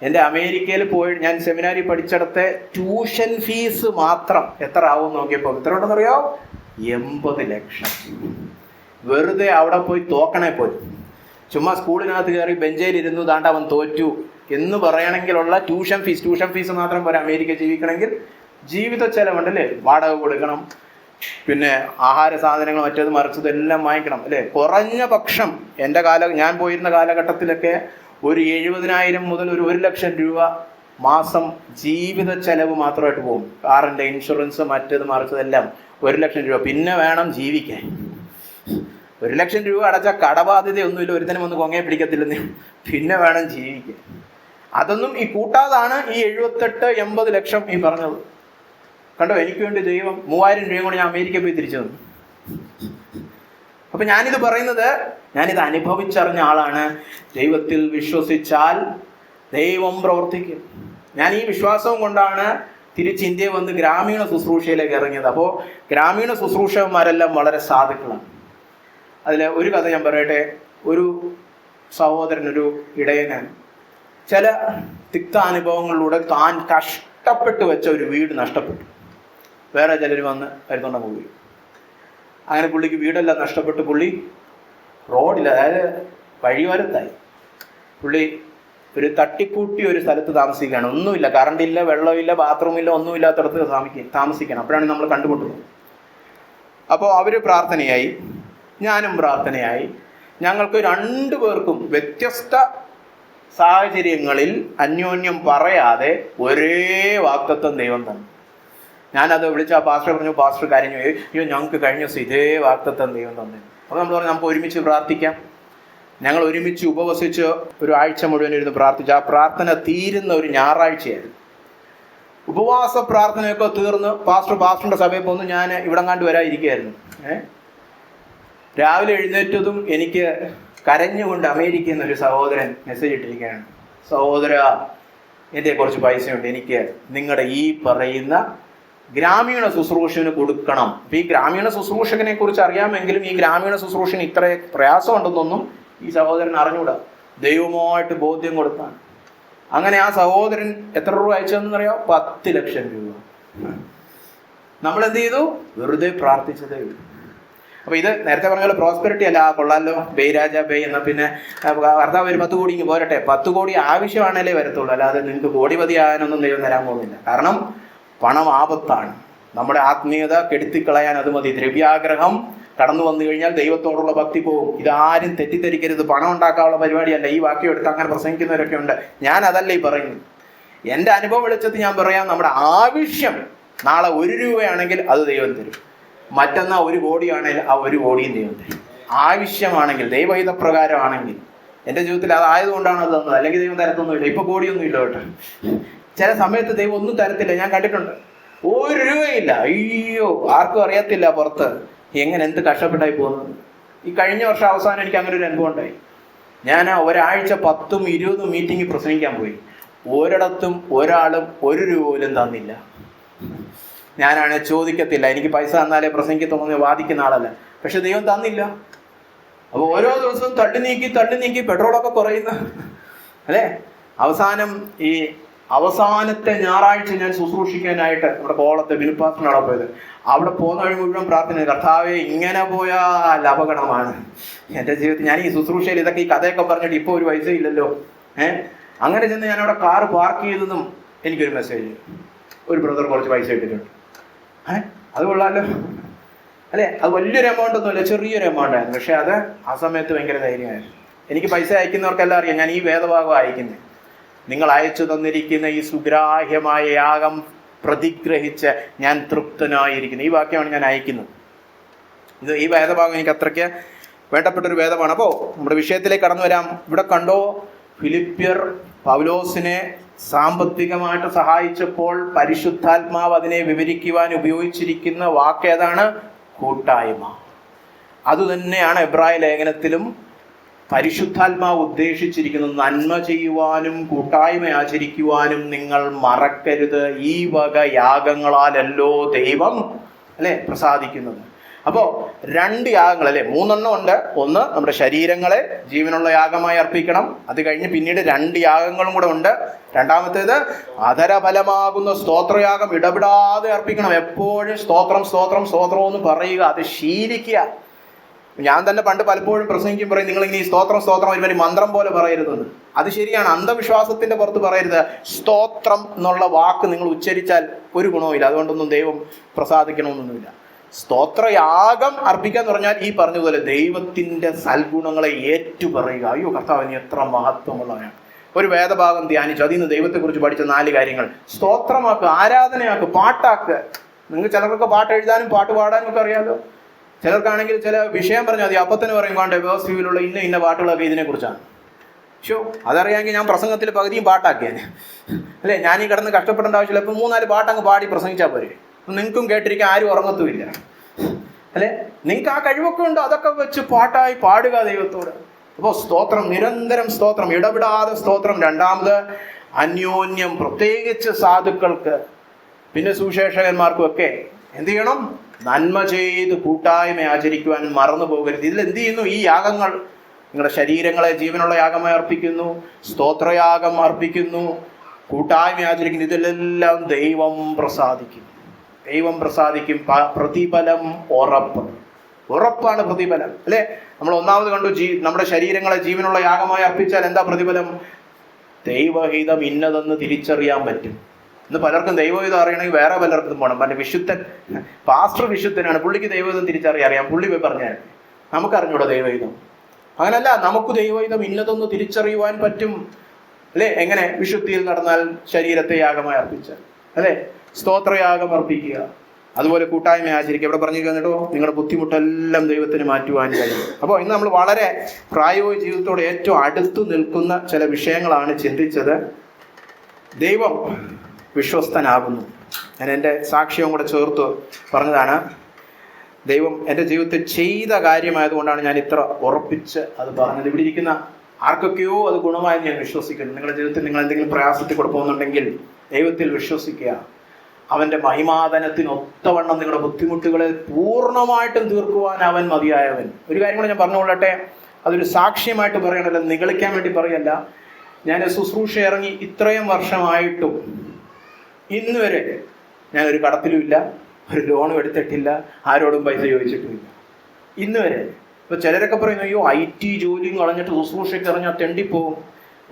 എൻ്റെ അമേരിക്കയിൽ പോയി ഞാൻ സെമിനാരി പഠിച്ചിടത്തെ ട്യൂഷൻ ഫീസ് മാത്രം എത്ര ആവും നോക്കിയപ്പോൾ എത്ര ഉണ്ടെന്നറിയോ? 80 ലക്ഷം. വെറുതെ അവിടെ പോയി തോക്കണേ പോയി. ചുമ്മാ സ്കൂളിനകത്ത് കയറി ബെഞ്ചയിലിരുന്നു ദാണ്ട അവൻ തോറ്റു എന്ന് പറയണമെങ്കിലുള്ള ട്യൂഷൻ ഫീസ് മാത്രം പോരാ. അമേരിക്ക ജീവിക്കണമെങ്കിൽ ജീവിത ചെലവുണ്ടല്ലേ, വാടക കൊടുക്കണം, പിന്നെ ആഹാര സാധനങ്ങൾ മറ്റേത് മറിച്ചത് എല്ലാം വാങ്ങിക്കണം അല്ലേ. കുറഞ്ഞ പക്ഷം ഞാൻ പോയിരുന്ന കാലഘട്ടത്തിലൊക്കെ ഒരു 70,000 മുതൽ ഒരു 1 ലക്ഷം രൂപ മാസം ജീവിത ചെലവ് മാത്രമായിട്ട് പോകും. കാറിൻ്റെ ഇൻഷുറൻസ് മറ്റേത് മറിച്ചതെല്ലാം 1 ലക്ഷം രൂപ. പിന്നെ വേണം ജീവിക്കാൻ. 1 ലക്ഷം രൂപ അടച്ച കടബാധ്യതയൊന്നുമില്ല, ഒരുത്തനും ഒന്ന് കൊങ്ങയെ പിടിക്കത്തില്ലെന്ന്. പിന്നെ വേണം ജീവിക്കാൻ. അതൊന്നും ഈ കൂട്ടാതാണ് ഈ 78-80 ലക്ഷം ഈ പറഞ്ഞത്. കണ്ടോ, എനിക്ക് വേണ്ടി ദൈവം 3000 രൂപയും കൂടി ഞാൻ അമേരിക്കയിൽ പോയി തിരിച്ചു തന്നു. അപ്പൊ ഞാനിത് പറയുന്നത്, ഞാനിത് അനുഭവിച്ചറിഞ്ഞ ആളാണ്. ദൈവത്തിൽ വിശ്വസിച്ചാൽ ദൈവം പ്രവർത്തിക്കും. ഞാൻ ഈ വിശ്വാസവും കൊണ്ടാണ് തിരിച്ച് ഇന്ത്യയിൽ വന്ന് ഗ്രാമീണ ശുശ്രൂഷയിലേക്ക് ഇറങ്ങിയത്. അപ്പോൾ ഗ്രാമീണ ശുശ്രൂഷകന്മാരെല്ലാം വളരെ സാധുക്കളാണ്. അതിൽ ഒരു കഥ ഞാൻ പറയട്ടെ. ഒരു സഹോദരൻ, ഒരു ഇടയന് ചില തിക്താനുഭവങ്ങളിലൂടെ താൻ കഷ്ടപ്പെട്ട് വെച്ച ഒരു വീട് നഷ്ടപ്പെട്ടു. വേറെ ചിലർ വന്ന് കരുത്തോണ്ടങ്ങ് പോയി. അങ്ങനെ പുള്ളിക്ക് വീടെല്ലാം നഷ്ടപ്പെട്ട് പുള്ളി റോഡിൽ, അതായത് വഴിയോരത്തായി. പുള്ളി ഒരു തട്ടിക്കൂട്ടി ഒരു സ്ഥലത്ത് താമസിക്കുകയാണ്. ഒന്നുമില്ല, കറണ്ടില്ല, വെള്ളമില്ല, ബാത്റൂമില്ല, ഒന്നുമില്ലാത്തടത്ത് താമസിക്കണം. അപ്പോഴാണ് നമ്മൾ കണ്ടുമുട്ടുന്നത്. അപ്പോൾ അവർ പ്രാർത്ഥനയായി, ഞാനും പ്രാർത്ഥനയായി. ഞങ്ങൾക്ക് 2 പേർക്കും വ്യത്യസ്ത സാഹചര്യങ്ങളിൽ അന്യോന്യം പറയാതെ ഒരേ വാഗ്ദത്തം ദൈവം തന്നു. ഞാനത് വിളിച്ച ആ പാസ്റ്റർ പറഞ്ഞു, പാസ്റ്റർ കരഞ്ഞു, അയ്യോ ഞങ്ങൾക്ക് കഴിഞ്ഞ ദിവസം ഇതേ വാഗ്ദത്തം ദൈവം തന്നെ. അപ്പോൾ നമ്മൾ പറഞ്ഞു നമുക്ക് ഒരുമിച്ച് പ്രാർത്ഥിക്കാം. ഞങ്ങൾ ഒരുമിച്ച് ഉപവസിച്ച് ഒരു ആഴ്ച മുഴുവൻ ഇരുന്ന് പ്രാർത്ഥിച്ചു. ആ പ്രാർത്ഥന തീരുന്ന ഒരു ഞായറാഴ്ചയായിരുന്നു. ഉപവാസ പ്രാർത്ഥനയൊക്കെ തീർന്ന് പാസ്റ്ററിൻ്റെ സഭയിൽ പോന്നു. ഞാൻ ഇവിടം കണ്ടു വരാതിരിക്കുകയായിരുന്നു. രാവിലെ എഴുന്നേറ്റതും എനിക്ക് കരഞ്ഞുകൊണ്ട് അമേരിക്കയിൽ നിന്നൊരു സഹോദരൻ മെസ്സേജ് ഇട്ടിരിക്കുകയാണ്, സഹോദര എൻ്റെ കുറച്ച് പൈസയുണ്ട്, എനിക്ക് നിങ്ങളുടെ ഈ പറയുന്ന ഗ്രാമീണ ശുശ്രൂഷന് കൊടുക്കണം. അപ്പം ഈ ഗ്രാമീണ ശുശ്രൂഷകനെ കുറിച്ച് അറിയാമെങ്കിലും ഈ ഗ്രാമീണ ശുശ്രൂഷന് ഇത്ര പ്രയാസമുണ്ടെന്നൊന്നും ഈ സഹോദരൻ അറിഞ്ഞുകൂടാ. ദൈവമായിട്ട് ബോധ്യം കൊടുത്താണ്. അങ്ങനെ ആ സഹോദരൻ എത്ര രൂപ അയച്ചതെന്നറിയാം? 10 ലക്ഷം രൂപ. നമ്മൾ എന്ത് ചെയ്തു? വെറുതെ പ്രാർത്ഥിച്ചതേ ഉള്ളൂ. അപ്പൊ ഇത് നേരത്തെ പറഞ്ഞ പോലെ പ്രോസ്പെരിറ്റി അല്ല. കൊള്ളാലോ, ബേരാജ ബേ എന്നാ പിന്നെ കർത്താവ് ഒരു 10 കോടി പോരട്ടെ. 10 കോടി ആവശ്യമാണല്ലേ വരത്തുള്ളൂ, അല്ലാതെ നിങ്ങൾക്ക് കോടിപതി ആകാനൊന്നും ദൈവം തരാൻ പോകുന്നില്ല. കാരണം പണം ആപത്താണ്. നമ്മുടെ ആത്മീയത കെടുത്തിക്കളയാൻ അത് മതി. ദ്രവ്യാഗ്രഹം കടന്നു വന്നു കഴിഞ്ഞാൽ ദൈവത്തോടുള്ള ഭക്തി പോകും. ഇതാരും തെറ്റിദ്ധരിക്കരുത്. പണം ഉണ്ടാക്കാനുള്ള പരിപാടിയല്ല. ഈ വാക്യം എടുത്ത് അങ്ങനെ പ്രസംഗിക്കുന്നവരൊക്കെ ഉണ്ട്. ഞാൻ അതല്ല ഈ പറയുന്നത്. എൻ്റെ അനുഭവം വെളിച്ചത്തിൽ ഞാൻ പറയാം. നമ്മുടെ ആവശ്യം നാളെ 1 രൂപയാണെങ്കിൽ അത് ദൈവം തരും. മറ്റന്നാ 1 കോടിയാണെങ്കിൽ ആ 1 കോടിയും ദൈവം തരും. ആവശ്യമാണെങ്കിൽ, ദൈവഹിതപ്രകാരമാണെങ്കിൽ. എൻ്റെ ജീവിതത്തിൽ അതായതുകൊണ്ടാണ് അത് തന്നത്. അല്ലെങ്കിൽ ദൈവം തരത്തൊന്നുമില്ല. ഇപ്പൊ കോടിയൊന്നും ഇല്ല കേട്ടോ. ചില സമയത്ത് ദൈവം ഒന്നും തരത്തില്ല. ഞാൻ കണ്ടിട്ടുണ്ട്. 1 രൂപയില്ല. അയ്യോ, ആർക്കും അറിയത്തില്ല പുറത്ത് എങ്ങനെ എന്ത് കഷ്ടപ്പെട്ടായി പോകുന്നത്. ഈ കഴിഞ്ഞ വർഷം അവസാനം എനിക്ക് അങ്ങനെ ഒരു അനുഭവം ഉണ്ടായി. ഞാൻ ഒരാഴ്ച 10ഉം 20ഉം മീറ്റിംഗ് പ്രസംഗിക്കാൻ പോയി. ഒരിടത്തും ഒരാളും 1 രൂപ പോലും തന്നില്ല. ഞാനാണ് ചോദിക്കത്തില്ല, എനിക്ക് പൈസ തന്നാലേ പ്രസംഗിക്കത്തോന്ന് വാദിക്കുന്ന ആളല്ല. പക്ഷെ ദൈവം തന്നില്ല. അപ്പോൾ ഓരോ ദിവസവും തള്ളി നീക്കി പെട്രോളൊക്കെ കുറയുന്ന അല്ലേ. അവസാനം ഈ അവസാനത്തെ ഞായറാഴ്ച ഞാൻ ശുശ്രൂഷിക്കാനായിട്ട് നമ്മുടെ കോളത്തെ ബിനുപ്പാസിനാണ് പോയത്. അവിടെ പോകുന്ന വഴി മുഴുവൻ പ്രാർത്ഥന, കർത്താവേ ഇങ്ങനെ പോയാൽ അപകടമാണ് എൻ്റെ ജീവിതത്തിൽ. ഞാൻ ഈ ശുശ്രൂഷയിൽ ഇതൊക്കെ ഈ കഥയൊക്കെ പറഞ്ഞിട്ട് ഇപ്പോൾ ഒരു പൈസ ഇല്ലല്ലോ. അങ്ങനെ ചെന്ന് ഞാൻ അവിടെ കാറ് പാർക്ക് ചെയ്തതും എനിക്കൊരു മെസ്സേജ്, ഒരു ബ്രദർ കുറച്ച് പൈസ ഇട്ടിട്ടുണ്ട്. അത് കൊള്ളാമല്ലോ അല്ലേ. അത് വലിയൊരു എമൗണ്ട് ഒന്നുമില്ല, ചെറിയൊരു എമൗണ്ട് ആയിരുന്നു. പക്ഷെ അത് ആ സമയത്ത് ഭയങ്കര ധൈര്യമായിരുന്നു. എനിക്ക് പൈസ അയക്കുന്നവർക്കെല്ലാം അറിയാം ഞാൻ ഈ വേദഭാഗം അയക്കുന്നത്. നിങ്ങൾ അയച്ചു തന്നിരിക്കുന്ന ഈ സുഗ്രാഹ്യമായ യാഗം പ്രതിഗ്രഹിച്ച് ഞാൻ തൃപ്തനായിരിക്കുന്നു. ഈ വാക്യമാണ് ഞാൻ അയക്കുന്നത്. ഈ വേദഭാഗം എനിക്ക് അത്രയ്ക്ക് വേണ്ടപ്പെട്ടൊരു വേദമാണ്. അപ്പോൾ നമ്മുടെ വിഷയത്തിലേക്ക് കടന്നു വരാം. ഇവിടെ കണ്ടോ, ഫിലിപ്പ്യർ പൗലോസിനെ സാമ്പത്തികമായിട്ട് സഹായിച്ചപ്പോൾ പരിശുദ്ധാത്മാവ് അതിനെ വിവരിക്കുവാൻ ഉപയോഗിച്ചിരിക്കുന്ന വാക്ക് ഏതാണ്? കൂട്ടായ്മ. അതുതന്നെയാണ് എബ്രായ ലേഖനത്തിലും പരിശുദ്ധാത്മാവ് ഉദ്ദേശിച്ചിരിക്കുന്നത്. നന്മ ചെയ്യുവാനും കൂട്ടായ്മ ആചരിക്കുവാനും നിങ്ങൾ മറക്കരുത്, ഈ വക യാഗങ്ങളാലല്ലോ ദൈവം പ്രസാദിക്കുന്നത്. അപ്പോൾ 2 യാഗങ്ങൾ 3 ഉണ്ട്. ഒന്ന്, നമ്മുടെ ശരീരങ്ങളെ ജീവനുള്ള യാഗമായി അർപ്പിക്കണം. അത് കഴിഞ്ഞ് പിന്നീട് 2 യാഗങ്ങളും കൂടെ ഉണ്ട്. രണ്ടാമത്തേത് അധരഫലമാകുന്ന സ്തോത്രയാഗം ഇടപെടാതെ അർപ്പിക്കണം. എപ്പോഴും സ്തോത്രം സ്തോത്രം സ്തോത്രം എന്ന് പറയുക, അത് ശീലിക്കുക. ഞാൻ തന്നെ പണ്ട് പലപ്പോഴും പ്രസംഗിക്കും പറയും, നിങ്ങളിങ്ങനെ ഈ സ്തോത്രം സ്തോത്രം ഒരുമാതിരി മന്ത്രം പോലെ പറയരുതെന്ന്. അത് ശരിയാണ്, അന്ധവിശ്വാസത്തിന്റെ പുറത്ത് പറയരുത്. സ്തോത്രം എന്നുള്ള വാക്ക് നിങ്ങൾ ഉച്ചരിച്ചാൽ ഒരു ഗുണവുമില്ല, അതുകൊണ്ടൊന്നും ദൈവം പ്രസാദിക്കണമെന്നൊന്നുമില്ല. സ്തോത്രയാഗം അർപ്പിക്കുക എന്ന് പറഞ്ഞാൽ ഈ പറഞ്ഞതുപോലെ ദൈവത്തിന്റെ സൽഗുണങ്ങളെ ഏറ്റുപറയുക. അയ്യോ കർത്താവിന് എത്ര മഹത്വമുള്ളവനാണ്. ഒരു വേദഭാഗം ധ്യാനിച്ചു, അതിൽ നിന്ന് ദൈവത്തെക്കുറിച്ച് പഠിച്ച 4 കാര്യങ്ങൾ. സ്തോത്രമാക്കുക, ആരാധനയാക്കുക, പാട്ടാക്കുക. നിങ്ങൾക്ക് ചിലർക്ക് പാട്ട് എഴുതാനും പാട്ട് പാടാനും ഒക്കെ അറിയാമല്ലോ. ചിലർക്കാണെങ്കിൽ ചില വിഷയം പറഞ്ഞാൽ മതി, അപ്പത്തന്നെ പറയും കൊണ്ട് വേഴ്സ്യൂവിലുള്ള ഇന്ന പാട്ടുകളൊക്കെ ഇതിനെക്കുറിച്ചാണ്. അതറിയാമെങ്കിൽ ഞാൻ പ്രസംഗത്തിൽ പകുതിയും പാട്ടാക്കിയാണ് അല്ലേ. ഞാൻ ഈ കിടന്ന് കഷ്ടപ്പെടേണ്ട ആവശ്യമില്ല. ഇപ്പം 3-4 പാട്ടങ്ങ് പാടി പ്രസംഗിച്ചാൽ പോരെ. നിങ്ങൾക്കും കേട്ടിരിക്കാൻ ആരും ഉറങ്ങത്തുമില്ല അല്ലെ. നിങ്ങൾക്ക് ആ കഴിവൊക്കെ ഉണ്ട്, അതൊക്കെ വെച്ച് പാട്ടായി പാടുക ദൈവത്തോട്. അപ്പോൾ സ്തോത്രം, നിരന്തരം സ്തോത്രം, ഇടപെടാതെ സ്തോത്രം. രണ്ടാമത് അന്യോന്യം, പ്രത്യേകിച്ച് സാധുക്കൾക്ക് പിന്നെ സുവിശേഷകന്മാർക്കും ഒക്കെ എന്ത് ചെയ്യണം? നന്മ ചെയ്ത് കൂട്ടായ്മ ആചരിക്കുവാൻ മറന്നു പോകരുത്. ഇതിൽ എന്ത് ചെയ്യുന്നു? ഈ യാഗങ്ങൾ, നിങ്ങളുടെ ശരീരങ്ങളെ ജീവനുള്ള യാഗമായി അർപ്പിക്കുന്നു, സ്തോത്രയാഗം അർപ്പിക്കുന്നു, കൂട്ടായ്മ ആചരിക്കുന്നു. ഇതിലെല്ലാം ദൈവം പ്രസാദിക്കും. ദൈവം പ്രസാദിക്കും. പ്രതിഫലം ഉറപ്പാണ് പ്രതിഫലം അല്ലെ. നമ്മൾ ഒന്നാമത് കണ്ടു, നമ്മുടെ ശരീരങ്ങളെ ജീവനുള്ള യാഗമായി അർപ്പിച്ചാൽ എന്താ പ്രതിഫലം? ദൈവഹിതം ഇന്നതെന്ന് തിരിച്ചറിയാൻ പറ്റും. ഇന്ന് പലർക്കും ദൈവഹിതം അറിയണമെങ്കിൽ വേറെ പലർക്കും പോകണം. മറ്റേ വിശുദ്ധൻ, പാസ്റ്റർ വിശുദ്ധനാണ്, പുള്ളിക്ക് ദൈവഹിതം തിരിച്ചറിയാം, പുള്ളി പോയി പറഞ്ഞാൽ നമുക്കറിഞ്ഞൂടാ ദൈവഹിതം. അങ്ങനല്ല, നമുക്ക് ദൈവഹിതം ഇന്നതൊന്ന് തിരിച്ചറിയുവാൻ പറ്റും അല്ലെ. എങ്ങനെ? വിശുദ്ധിയിൽ നടന്നാൽ, ശരീരത്തെ യാഗമായി അർപ്പിച്ചാൽ അല്ലെ, സ്തോത്രയാഗം അർപ്പിക്കുക, അതുപോലെ കൂട്ടായ്മ ആചരിക്കുക. ഇവിടെ പറഞ്ഞിരിക്കുക കേട്ടോ, നിങ്ങളുടെ ബുദ്ധിമുട്ടെല്ലാം ദൈവത്തിന് മാറ്റുവാൻ കഴിയും. അപ്പോൾ ഇന്ന് നമ്മൾ വളരെ പ്രായോഗിക ജീവിതത്തോട് ഏറ്റവും അടുത്തു നിൽക്കുന്ന ചില വിഷയങ്ങളാണ് ചിന്തിച്ചത്. ദൈവം വിശ്വസ്തനാകുന്നു. ഞാൻ എൻ്റെ സാക്ഷ്യവും കൂടെ ചേർത്ത് പറഞ്ഞതാണ്. ദൈവം എൻ്റെ ജീവിതത്തിൽ ചെയ്ത കാര്യമായതുകൊണ്ടാണ് ഞാൻ ഇത്ര ഉറപ്പിച്ച് അത് പറഞ്ഞത്. ഇവിടെ ഇരിക്കുന്ന ആർക്കൊക്കെയോ അത് ഗുണമായെന്ന് ഞാൻ വിശ്വസിക്കുന്നു. നിങ്ങളുടെ ജീവിതത്തിൽ നിങ്ങൾ എന്തെങ്കിലും പ്രയാസത്തിൽ കൂടെ പോകുന്നുണ്ടെങ്കിൽ ദൈവത്തിൽ വിശ്വസിക്കുക. അവൻ്റെ മഹിമാതനത്തിനൊത്തവണ്ണം നിങ്ങളുടെ ബുദ്ധിമുട്ടുകളെ പൂർണ്ണമായിട്ടും തീർക്കുവാൻ അവൻ മതിയായവൻ. ഒരു കാര്യം കൂടെ ഞാൻ പറഞ്ഞുകൊള്ളട്ടെ, അതൊരു സാക്ഷ്യമായിട്ട് പറയണല്ലോ, നിഗളിക്കാൻ വേണ്ടി പറയല്ല. ഞാൻ ശുശ്രൂഷ ഇറങ്ങി ഇത്രയും വർഷമായിട്ടും ഇന്ന് വരെ ഞാനൊരു കടത്തിലുമില്ല, ഒരു ലോണും എടുത്തിട്ടില്ല, ആരോടും പൈസ ചോദിച്ചിട്ടുമില്ല ഇന്ന് വരെ. ഇപ്പോൾ ചിലരൊക്കെ പറയുന്നു, അയ്യോ IT ജോലിയും കളഞ്ഞിട്ട് ശുശ്രൂഷയ്ക്ക് ഇറങ്ങിയാൽ തെണ്ടിപ്പോവും.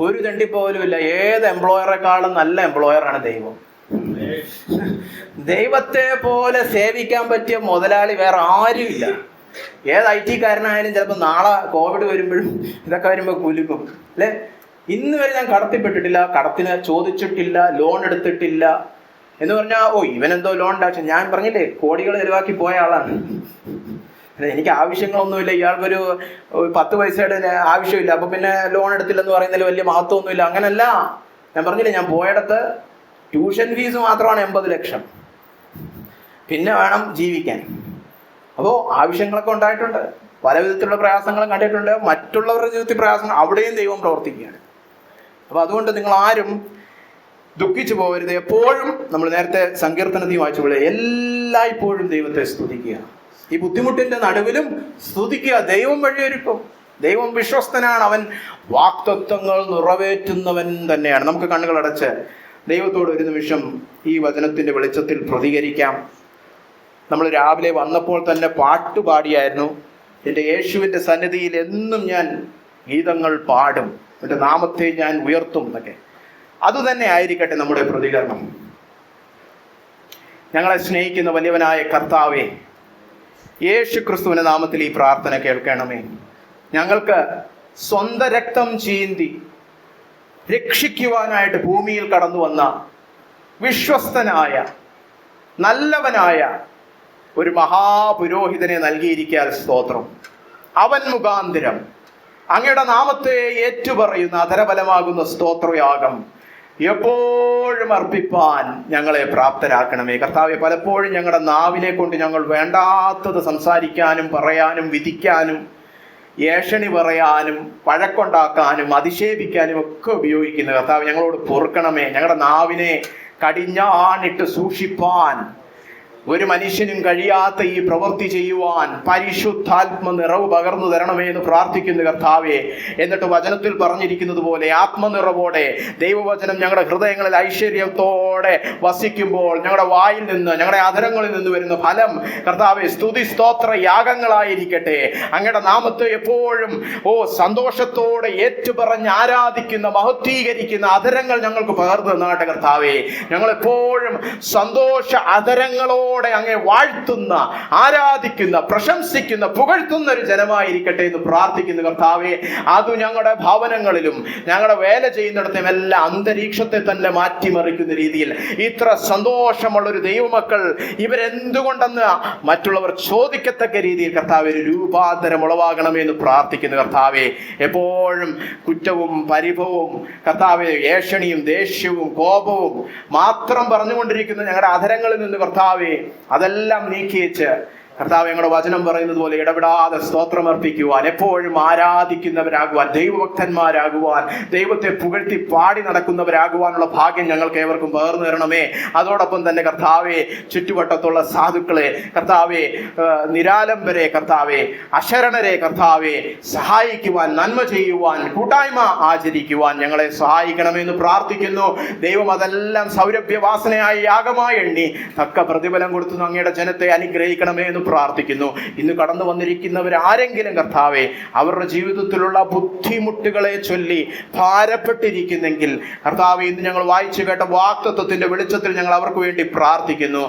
ഒരു തെണ്ടിപ്പോലും ഇല്ല. ഏത് എംപ്ലോയറെക്കാളും നല്ല എംപ്ലോയറാണ് ദൈവം. ദൈവത്തെ പോലെ സേവിക്കാൻ പറ്റിയ മുതലാളി വേറെ ആരുമില്ല. ഏത് IT കാരനായാലും ചിലപ്പോൾ നാളെ കോവിഡ് വരുമ്പോഴും ഇതൊക്കെ വരുമ്പോൾ കുലുക്കും അല്ലേ. ഇന്ന് വരെ ഞാൻ കടത്തിപ്പെട്ടിട്ടില്ല, കടത്തിന് ചോദിച്ചിട്ടില്ല, ലോൺ എടുത്തിട്ടില്ല. എന്ന് പറഞ്ഞാൽ ഇവനെന്തോ ലോൺ ഉണ്ടാക്കി, ഞാൻ പറഞ്ഞില്ലേ കോടികൾ ചെലവാക്കി പോയ ആളാണ്. എനിക്ക് ആവശ്യങ്ങളൊന്നുമില്ല, ഇയാൾക്കൊരു 10 പൈസയുടെ ആവശ്യമില്ല, അപ്പൊ പിന്നെ ലോൺ എടുത്തില്ലെന്ന് പറയുന്നതിൽ വലിയ മഹത്വമൊന്നുമില്ല. അങ്ങനല്ല. ഞാൻ പറഞ്ഞില്ലേ, ഞാൻ പോയിടത്ത് ട്യൂഷൻ ഫീസ് മാത്രമാണ് 80 ലക്ഷം, പിന്നെ വേണം ജീവിക്കാൻ. അപ്പോൾ ആവശ്യങ്ങളൊക്കെ ഉണ്ടായിട്ടുണ്ട്, പല വിധത്തിലുള്ള പ്രയാസങ്ങളും കണ്ടിട്ടുണ്ട്. മറ്റുള്ളവരുടെ ജീവിതത്തിൽ പ്രയാസങ്ങൾ, അവിടെയും ദൈവം പ്രവർത്തിക്കുകയാണ്. അപ്പോൾ അതുകൊണ്ട് നിങ്ങൾ ആരും ദുഃഖിച്ചു പോകരുത്. എപ്പോഴും നമ്മൾ നേരത്തെ സങ്കീർത്തനത്തിൽ വായിച്ചുപോലെ എല്ലായ്പ്പോഴും ദൈവത്തെ സ്തുതിക്കുക. ഈ ബുദ്ധിമുട്ടിന്റെ നടുവിലും സ്തുതിക്കുക. ദൈവം വഴിയൊരുക്കും. ദൈവം വിശ്വസ്തനാണ്. അവൻ വാഗ്ദത്തങ്ങൾ നിറവേറ്റുന്നവൻ തന്നെയാണ്. നമുക്ക് കണ്ണുകളടച്ച് ദൈവത്തോട് ഒരു നിമിഷം ഈ വചനത്തിന്റെ വെളിച്ചത്തിൽ പ്രതികരിക്കാം. നമ്മൾ രാവിലെ വന്നപ്പോൾ തന്നെ പാട്ടുപാടിയായിരുന്നു. എൻ്റെ യേശുവിൻ്റെ സന്നിധിയിൽ എന്നും ഞാൻ ഗീതങ്ങൾ പാടും, എൻ്റെ നാമത്തെ ഞാൻ ഉയർത്തും എന്നൊക്കെ. അതുതന്നെ ആയിരിക്കട്ടെ നമ്മുടെ പ്രതികരണം. ഞങ്ങളെ സ്നേഹിക്കുന്ന വലിയവനായ കർത്താവേ, യേശു ക്രിസ്തുവിന്റെ നാമത്തിൽ ഈ പ്രാർത്ഥന കേൾക്കണമേ. ഞങ്ങൾക്ക് സ്വന്തം രക്തം ചീന്തി രക്ഷിക്കുവാനായിട്ട് ഭൂമിയിൽ കടന്നു വന്ന വിശ്വസ്തനായ നല്ലവനായ ഒരു മഹാപുരോഹിതനെ നൽകിയിരിക്കാൻ സ്തോത്രം. അവൻ മുഖാന്തരം അങ്ങയുടെ നാമത്തെ ഏറ്റുപറയുന്ന അധരബലമാകുന്ന സ്തോത്രയാഗം എപ്പോഴും അർപ്പിപ്പാൻ ഞങ്ങളെ പ്രാപ്തരാക്കണമേ. കർത്താവെ, പലപ്പോഴും ഞങ്ങളുടെ നാവിനെ കൊണ്ട് ഞങ്ങൾ വേണ്ടാത്തത് സംസാരിക്കാനും പറയാനും വിധിക്കാനും ഏഷണി പറയാനും വഴക്കുണ്ടാക്കാനും അധിക്ഷേപിക്കാനും ഒക്കെ ഉപയോഗിക്കുന്നത്. കർത്താവ്, ഞങ്ങളോട് പൊറുക്കണമേ. ഞങ്ങളുടെ നാവിനെ കടിഞ്ഞാണിട്ട് സൂക്ഷിപ്പാൻ ഒരു മനുഷ്യനും കഴിയാത്ത ഈ പ്രവൃത്തി ചെയ്യുവാൻ പരിശുദ്ധാത്മ നിറവ് പകർന്നു തരണമേ എന്ന് പ്രാർത്ഥിക്കുന്നു കർത്താവെ. എന്നിട്ട് വചനത്തിൽ പറഞ്ഞിരിക്കുന്നത് പോലെ ആത്മനിറവോടെ ദൈവവചനം ഞങ്ങളുടെ ഹൃദയങ്ങളിൽ ഐശ്വര്യത്തോടെ വസിക്കുമ്പോൾ ഞങ്ങളുടെ വായിൽ നിന്ന്, ഞങ്ങളുടെ അധരങ്ങളിൽ നിന്ന് വരുന്ന ഫലം കർത്താവെ സ്തുതി സ്തോത്ര യാഗങ്ങളായിരിക്കട്ടെ. അങ്ങയുടെ നാമത്തെ എപ്പോഴും സന്തോഷത്തോടെ ഏറ്റുപറഞ്ഞ് ആരാധിക്കുന്ന മഹത്വീകരിക്കുന്ന അധരങ്ങൾ ഞങ്ങൾക്ക് പകർന്നു തന്നാട്ടെ കർത്താവെ. ഞങ്ങളെപ്പോഴും സന്തോഷ അധരങ്ങളോടെ അങ്ങേ വാഴ്ത്തുന്ന, ആരാധിക്കുന്ന, പ്രശംസിക്കുന്ന, പുകഴ്ത്തുന്ന ഒരു ജനമായിരിക്കട്ടെ എന്ന് പ്രാർത്ഥിക്കുന്നു കർത്താവെ. അത് ഞങ്ങളുടെ ഭവനങ്ങളിലും ഞങ്ങളുടെ വേല ചെയ്യുന്നിടത്തും എല്ലാ അന്തരീക്ഷത്തെ തന്നെ മാറ്റിമറിക്കുന്ന രീതിയിൽ ഇത്ര സന്തോഷമുള്ളൊരു ദൈവമക്കൾ ഇവരെന്തുകൊണ്ടെന്ന് മറ്റുള്ളവർ ചോദിക്കത്തക്ക രീതിയിൽ കർത്താവെ ഒരു രൂപാന്തരം ഉളവാകണമെന്ന് പ്രാർത്ഥിക്കുന്നു കർത്താവെ. എപ്പോഴും കുറ്റവും പരിഭവവും കർത്താവെ ഏഷണിയും ദേഷ്യവും കോപവും മാത്രം പറഞ്ഞുകൊണ്ടിരിക്കുന്ന ഞങ്ങളുടെ അധരങ്ങളിൽ നിന്ന് കർത്താവെ അതെല്ലാം നീക്കിയേച്ച് കർത്താവ് ഞങ്ങളുടെ വചനം പറയുന്നത് പോലെ ഇടപെടാതെ സ്തോത്രം അർപ്പിക്കുവാൻ, എപ്പോഴും ആരാധിക്കുന്നവരാകുവാൻ, ദൈവഭക്തന്മാരാകുവാൻ, ദൈവത്തെ പുകഴ്ത്തി പാടി നടക്കുന്നവരാകുവാനുള്ള ഭാഗ്യം ഞങ്ങൾക്ക് ഏവർക്കും പകർന്നു തരണമേ. അതോടൊപ്പം തന്നെ കർത്താവെ, ചുറ്റുവട്ടത്തുള്ള സാധുക്കളെ കർത്താവെ, നിരാലംബരെ കർത്താവെ, അശരണരെ കർത്താവെ സഹായിക്കുവാൻ, നന്മ ചെയ്യുവാൻ, കൂട്ടായ്മ ആചരിക്കുവാൻ ഞങ്ങളെ സഹായിക്കണമെന്ന് പ്രാർത്ഥിക്കുന്നു. ദൈവം അതെല്ലാം സൗരഭ്യവാസനയായി യാഗമായി എണ്ണി തക്ക പ്രതിഫലം കൊടുത്തു അങ്ങയുടെ ജനത്തെ അനുഗ്രഹിക്കണമേ എന്ന് പ്രാർത്ഥിക്കുന്നു. ഇന്ന് കടന്നു വന്നിരിക്കുന്നവരാരെങ്കിലും കർത്താവെ അവരുടെ ജീവിതത്തിലുള്ള ബുദ്ധിമുട്ടുകളെ ചൊല്ലി ഭാരപ്പെട്ടിരിക്കുന്നെങ്കിൽ കർത്താവെ, ഇന്ന് ഞങ്ങൾ വായിച്ചു കേട്ട വാഗ്ദത്തത്തിന്റെ വെളിച്ചത്തിൽ ഞങ്ങൾ അവർക്ക് വേണ്ടി പ്രാർത്ഥിക്കുന്നു.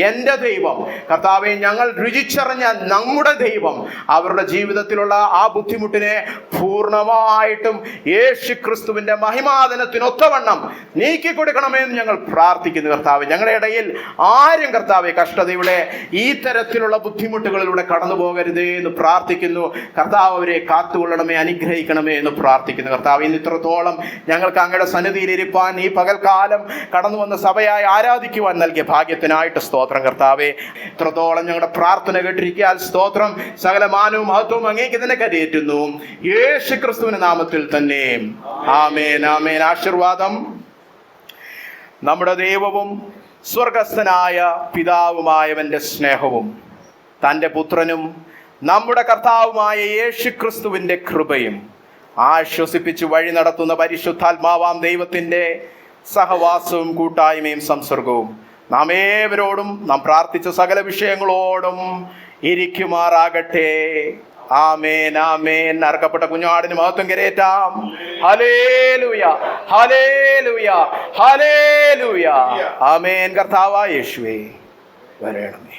എൻ്റെ ദൈവം കർത്താവെ, ഞങ്ങൾ രുചിച്ചറിഞ്ഞ നമ്മുടെ ദൈവം അവരുടെ ജീവിതത്തിലുള്ള ആ ബുദ്ധിമുട്ടിനെ പൂർണ്ണമായിട്ടും യേശു ക്രിസ്തുവിന്റെ മഹിമാദനത്തിനൊത്തവണ്ണം നീക്കി കൊടുക്കണമെന്ന് ഞങ്ങൾ പ്രാർത്ഥിക്കുന്നു കർത്താവെ. ഞങ്ങളുടെ ഇടയിൽ ആരും കർത്താവെ കഷ്ടതയുടെ ഈ തരത്തിലുള്ള ബുദ്ധിമുട്ടുകളിലൂടെ കടന്നു പോകരുതേ എന്ന് പ്രാർത്ഥിക്കുന്നു കർത്താവ്. അവരെ കാത്തുകൊള്ളണമേ, അനുഗ്രഹിക്കണമേ എന്ന് പ്രാർത്ഥിക്കുന്നു കർത്താവ്. ഇന്ന് ഇത്രത്തോളം ഞങ്ങൾക്ക് അങ്ങയുടെ സന്നിധിയിൽ ഇരിപ്പാൻ, ഈ പകൽക്കാലം കടന്നു വന്ന സഭയായി ആരാധിക്കുവാൻ നൽകിയ ഭാഗ്യത്തിനായിട്ട് സ്തോത്രം കർത്താവെ. ഇത്രത്തോളം ഞങ്ങളുടെ പ്രാർത്ഥന കേട്ടിരിക്കാൻ സ്തോത്രം. സകല മാനവും മഹത്വവും അങ്ങേക്ക് തന്നെ കരയേറ്റുന്നു യേശു ക്രിസ്തുവിന്റെ നാമത്തിൽ തന്നെ. ആമേൻ, ആമേൻ. ആശീർവാദം. നമ്മുടെ ദൈവവും സ്വർഗസ്ഥനായ പിതാവുമായവന്റെ സ്നേഹവും തൻ്റെ പുത്രനും നമ്മുടെ കർത്താവുമായ യേശു ക്രിസ്തുവിൻ്റെ കൃപയും ആശ്വസിപ്പിച്ച് വഴി നടത്തുന്ന പരിശുദ്ധാത്മാവാം ദൈവത്തിൻ്റെ സഹവാസവും കൂട്ടായ്മയും സംസർഗവും നാം ഏവരോടും നാം പ്രാർത്ഥിച്ച സകല വിഷയങ്ങളോടും ഇരിക്കുമാറാകട്ടെ. ആമേൻ, ആമേൻ. അർക്കപ്പെട്ട കുഞ്ഞാടിന് മഹത്വം കരേറ്റാം. ഹല്ലേലൂയ, ഹല്ലേലൂയ, ഹല്ലേലൂയ. ആമേൻ. കർത്താവായ യേശുവേ വരണമേ.